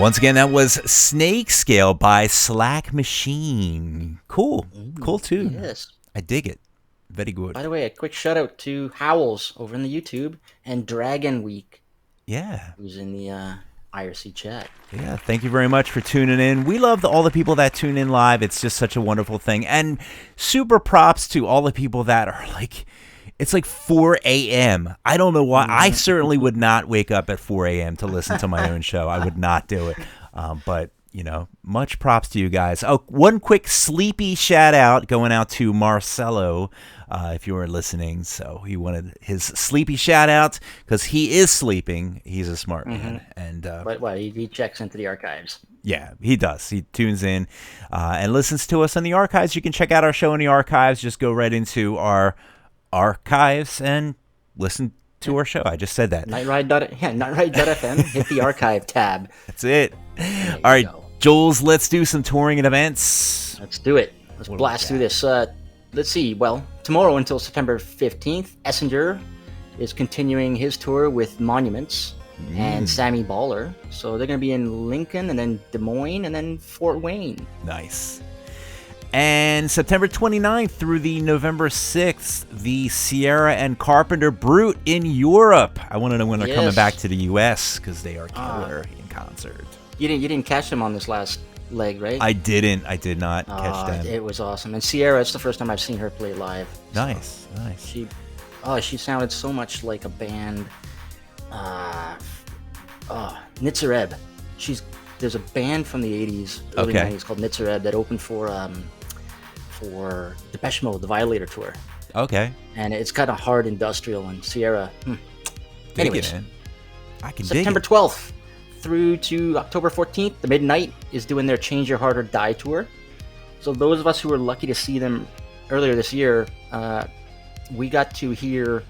Once again, that was Snake Scale by Slack Machine. Cool. Cool tune. Yes. I dig it. Very good. By the way, a quick shout out to Howls over in the YouTube and Dragon Week, Yeah. who's in the IRC chat. Yeah, thank you very much for tuning in. We love all the people that tune in live. It's just such a wonderful thing. And super props to all the people that are like, it's like 4 a.m. I don't know why. I certainly would not wake up at 4 a.m. to listen to my own show. I would not do it. But, you know, much props to you guys. Oh, one quick sleepy shout out going out to Marcelo, if you were listening. So he wanted his sleepy shout out because he is sleeping. He's a smart man. And But what, he checks into the archives. yeah, he does. He tunes in and listens to us in the archives. You can check out our show in the archives. Just go right into our archives and listen to our show. I just said that. Nightride.fm. Hit the archive tab. That's it. All right, Jules, let's do some touring and events. Let's do it. Let's blast through this. Let's see. Well, tomorrow until September 15th, Essinger is continuing his tour with Monuments and Sammy Baller. So they're going to be in Lincoln and then Des Moines and then Fort Wayne. Nice. And September 29th through the November 6th, the Sierra and Carpenter Brute in Europe. I want to know when they're coming back to the U.S. because they are killer in concert. You didn't catch them on this last leg, right? I did not catch them. It was awesome. And Sierra, it's the first time I've seen her play live. Nice. She sounded so much like a band. Nitzareb. There's a band from the 80s, early 90s called Nitzareb that opened for Depeche Mode, the Violator tour. Okay. And it's kind of hard industrial, and Sierra. Anyways, I can September 12th through to October 14th, the Midnight is doing their Change Your Heart or Die tour. So those of us who were lucky to see them earlier this year, we got to hear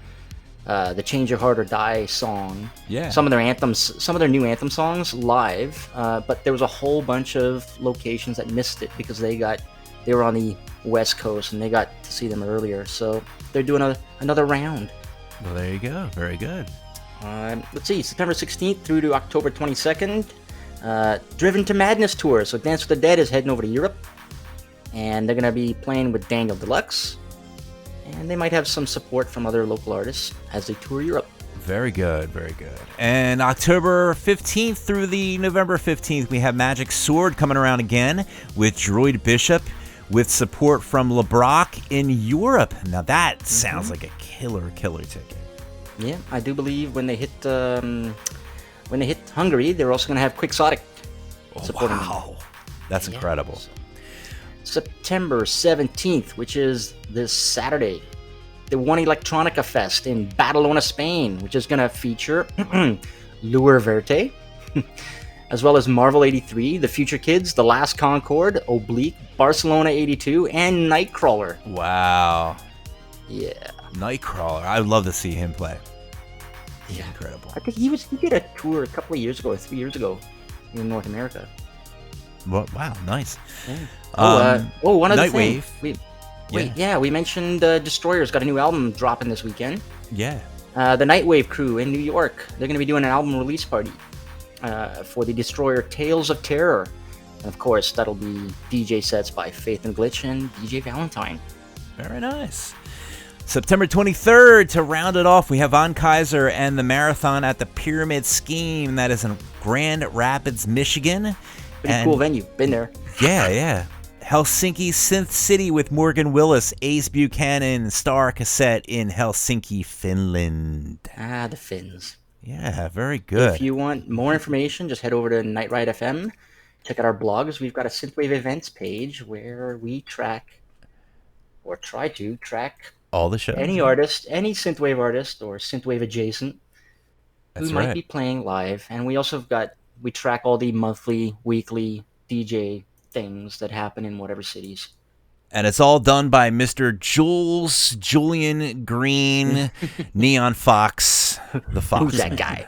the Change Your Heart or Die song. Yeah. Some of their anthems, some of their new anthem songs live, but there was a whole bunch of locations that missed it because they were on the West Coast and they got to see them earlier. So they're doing another round. Well, there you go. Very good. Let's see, September 16th through to October 22nd, Driven to Madness tour. So Dance with the Dead is heading over to Europe, and they're going to be playing with Daniel Deluxe, and they might have some support from other local artists as they tour Europe. Very good, very good. And October 15th through the November 15th, we have Magic Sword coming around again with Droid Bishop with support from LeBrock in Europe. Now that sounds like a killer ticket. Yeah, I do believe when they hit Hungary, they're also going to have Quixotic supporting them. That's incredible. So, September 17th, which is this Saturday, the One Electronica Fest in Badalona, Spain, which is going to feature Lure Verte, as well as Marvel 83, The Future Kids, The Last Concord, Oblique, Barcelona 82, and Nightcrawler. Wow. Yeah. Nightcrawler. I'd love to see him play. He's Yeah. incredible. I think he did a tour a couple of years ago, 3 years ago, in North America. Wow, nice. Yeah. One other Nightwave. thing. We mentioned Destroyer's got a new album dropping this weekend. Yeah. The Nightwave crew in New York, they're going to be doing an album release party for the Destroyer Tales of Terror. And of course, that'll be DJ sets by Faith and Glitch and DJ Valentine. Very nice. September 23rd, to round it off, we have Von Kaiser and the Marathon at the Pyramid Scheme. That is in Grand Rapids, Michigan. Pretty cool venue. Been there. Yeah. Helsinki Synth City with Morgan Willis, Ace Buchanan, Star Cassette in Helsinki, Finland. The Finns. Yeah, very good. If you want more information, just head over to Nightride FM. Check out our blogs. We've got a Synthwave events page where we track, or try to track, all the shows. Any artist, any Synthwave artist or Synthwave adjacent who might be playing live. And we also we track all the monthly, weekly DJ things that happen in whatever cities. And it's all done by Mr. Julian Green, Neon Fox, the Fox. Who's that guy?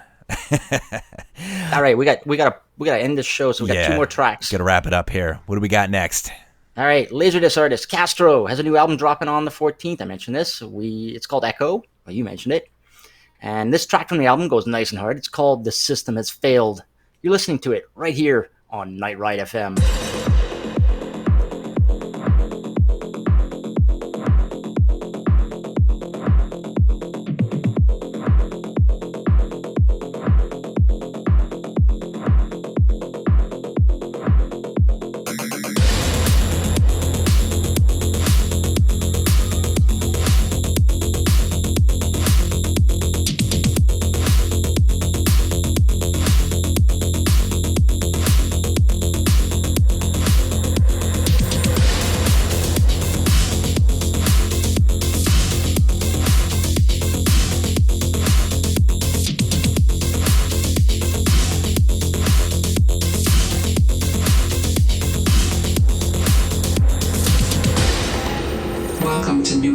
All right, we gotta end this show, so we got 2 more tracks. Gotta wrap it up here. What do we got next? All right, Laserdisc artist Castro has a new album dropping on the 14th. I mentioned this. It's called Echo. Well, you mentioned it. And this track from the album goes nice and hard. It's called The System Has Failed. You're listening to it right here on Night Ride FM.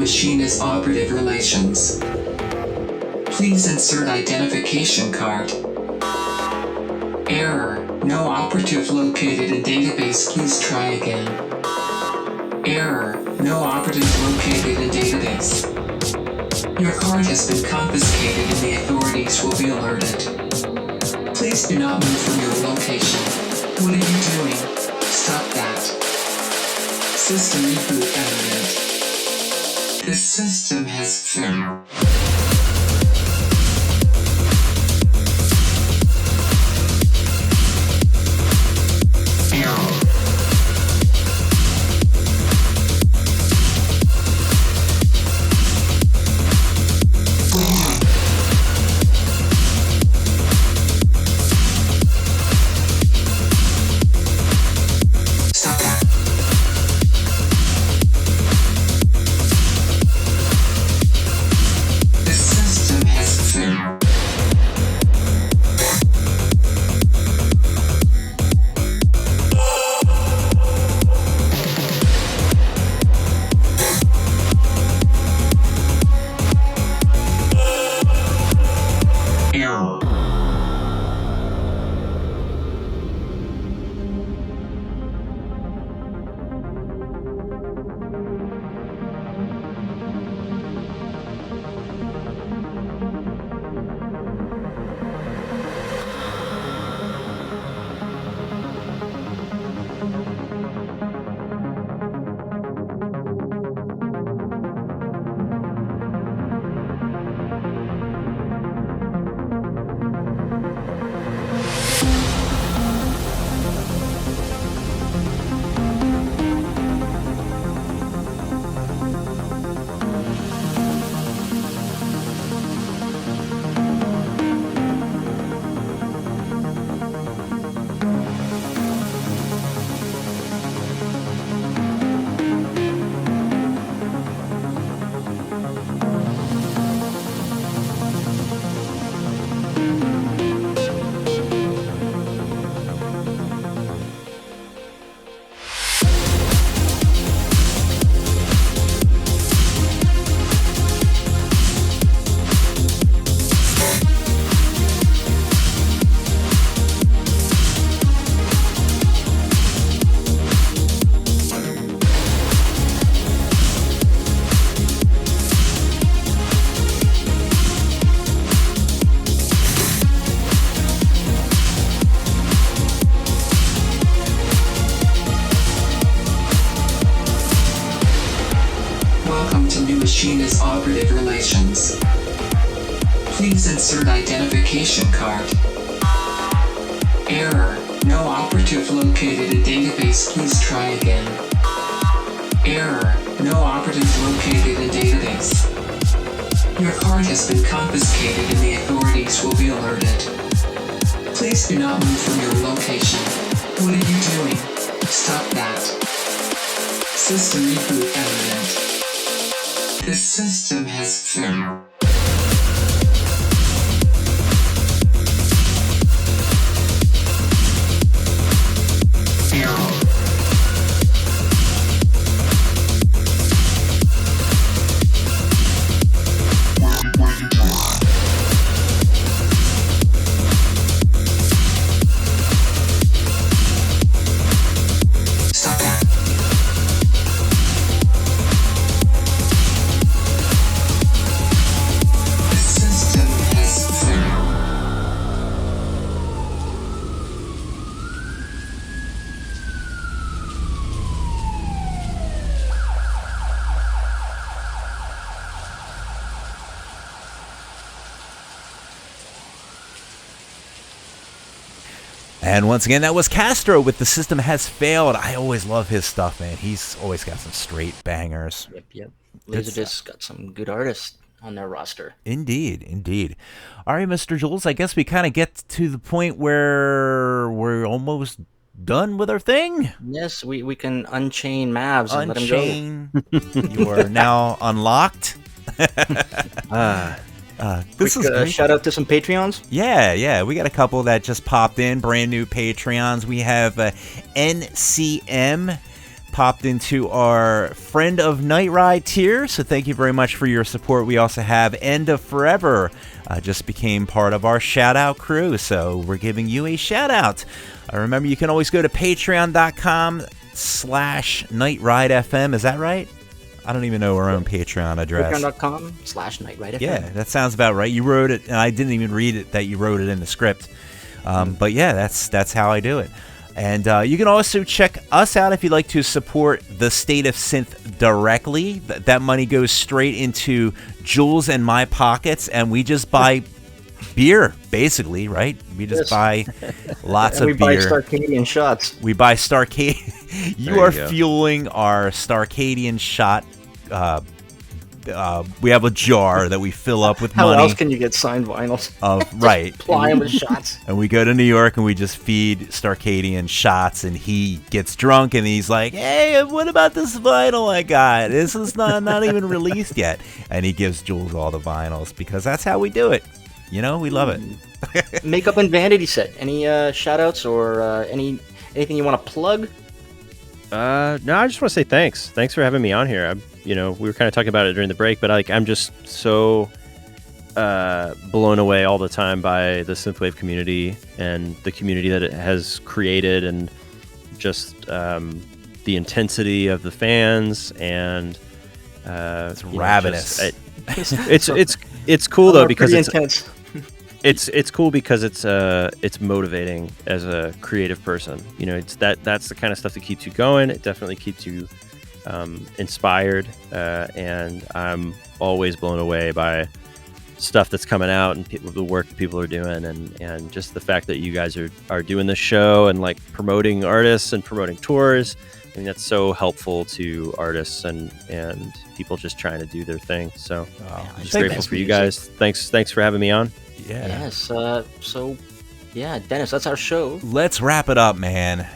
Machinist operative relations. Please insert identification card. Error. No operative located in database. Please try again. Error. No operative located in database. Your card has been confiscated and the authorities will be alerted. Please do not move from your location. What are you doing? Stop that. System reboot evident. The system has failed. Machinist operative relations. Please insert identification card. Error. No operative located in database. Please try again. Error. No operative located in database. Your card has been confiscated and the authorities will be alerted. Please do not move from your location. What are you doing? Stop that. System reboot evident. The system has failed. And once again, that was Castro with The System Has Failed. I always love his stuff, man. He's always got some straight bangers. Yep. Laserdisc's got some good artists on their roster. Indeed. All right, Mr. Jules, I guess we kind of get to the point where we're almost done with our thing. Yes, we can unchain Mavs and let him go. You are now unlocked. This is great. Shout out to some Patreons. Yeah, we got a couple that just popped in, brand new Patreons. We have NCM popped into our Friend of Night Ride tier, so thank you very much for your support. We also have End of Forever, just became part of our shout out crew, so we're giving you a shout out. Remember, you can always go to patreon.com/NightRideFM. Is that right? I don't even know our own Patreon address. Patreon.com/NightRideFM. Yeah, that sounds about right. You wrote it, and I didn't even read it that you wrote it in the script. But yeah, that's how I do it. And you can also check us out if you'd like to support the State of Synth directly. That money goes straight into Jules and my pockets, and we just buy beer, basically, right? We just buy lots of beer. We buy Starcadian shots. We buy Starcadian. You are fueling our Starcadian shot. We have a jar that we fill up with money. How else can you get signed vinyls? Right. Ply them with shots. And we go to New York and we just feed Starcadian shots, and he gets drunk and he's like, "Hey, what about this vinyl I got? This is not even released yet." And he gives Jules all the vinyls because that's how we do it. You know, we love it. Makeup and Vanity Set. Any shout outs or anything you want to plug? No, I just want to say thanks. Thanks for having me on here. We were kind of talking about it during the break, but I'm just so blown away all the time by the synthwave community and the community that it has created, and just the intensity of the fans, and it's ravenous. It's cool though because it's intense. It's cool because it's motivating as a creative person. It's that's the kind of stuff that keeps you going. It definitely keeps you inspired, and I'm always blown away by stuff that's coming out and the work that people are doing, and just the fact that you guys are doing this show and like promoting artists and promoting tours. I mean, that's so helpful to artists and people just trying to do their thing. So I'm just grateful for you guys. Thanks for having me on. Yeah. Yes. So, Dennis, that's our show. Let's wrap it up, man.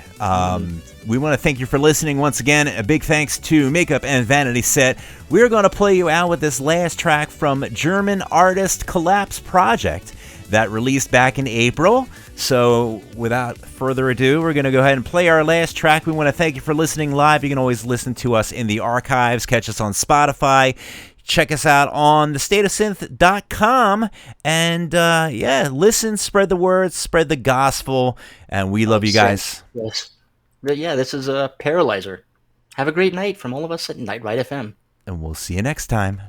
We want to thank you for listening once again. A big thanks to Makeup and Vanity Set. We're going to play you out with this last track from German artist Collapse Project that released back in April. So without further ado, we're going to go ahead and play our last track. We want to thank you for listening live. You can always listen to us in the archives, catch us on Spotify. Check us out on thestateofsynth.com, and listen, spread the word, spread the gospel, and we love you guys. Yes. Yeah, this is a Paralyzer. Have a great night from all of us at Night Ride FM. And we'll see you next time.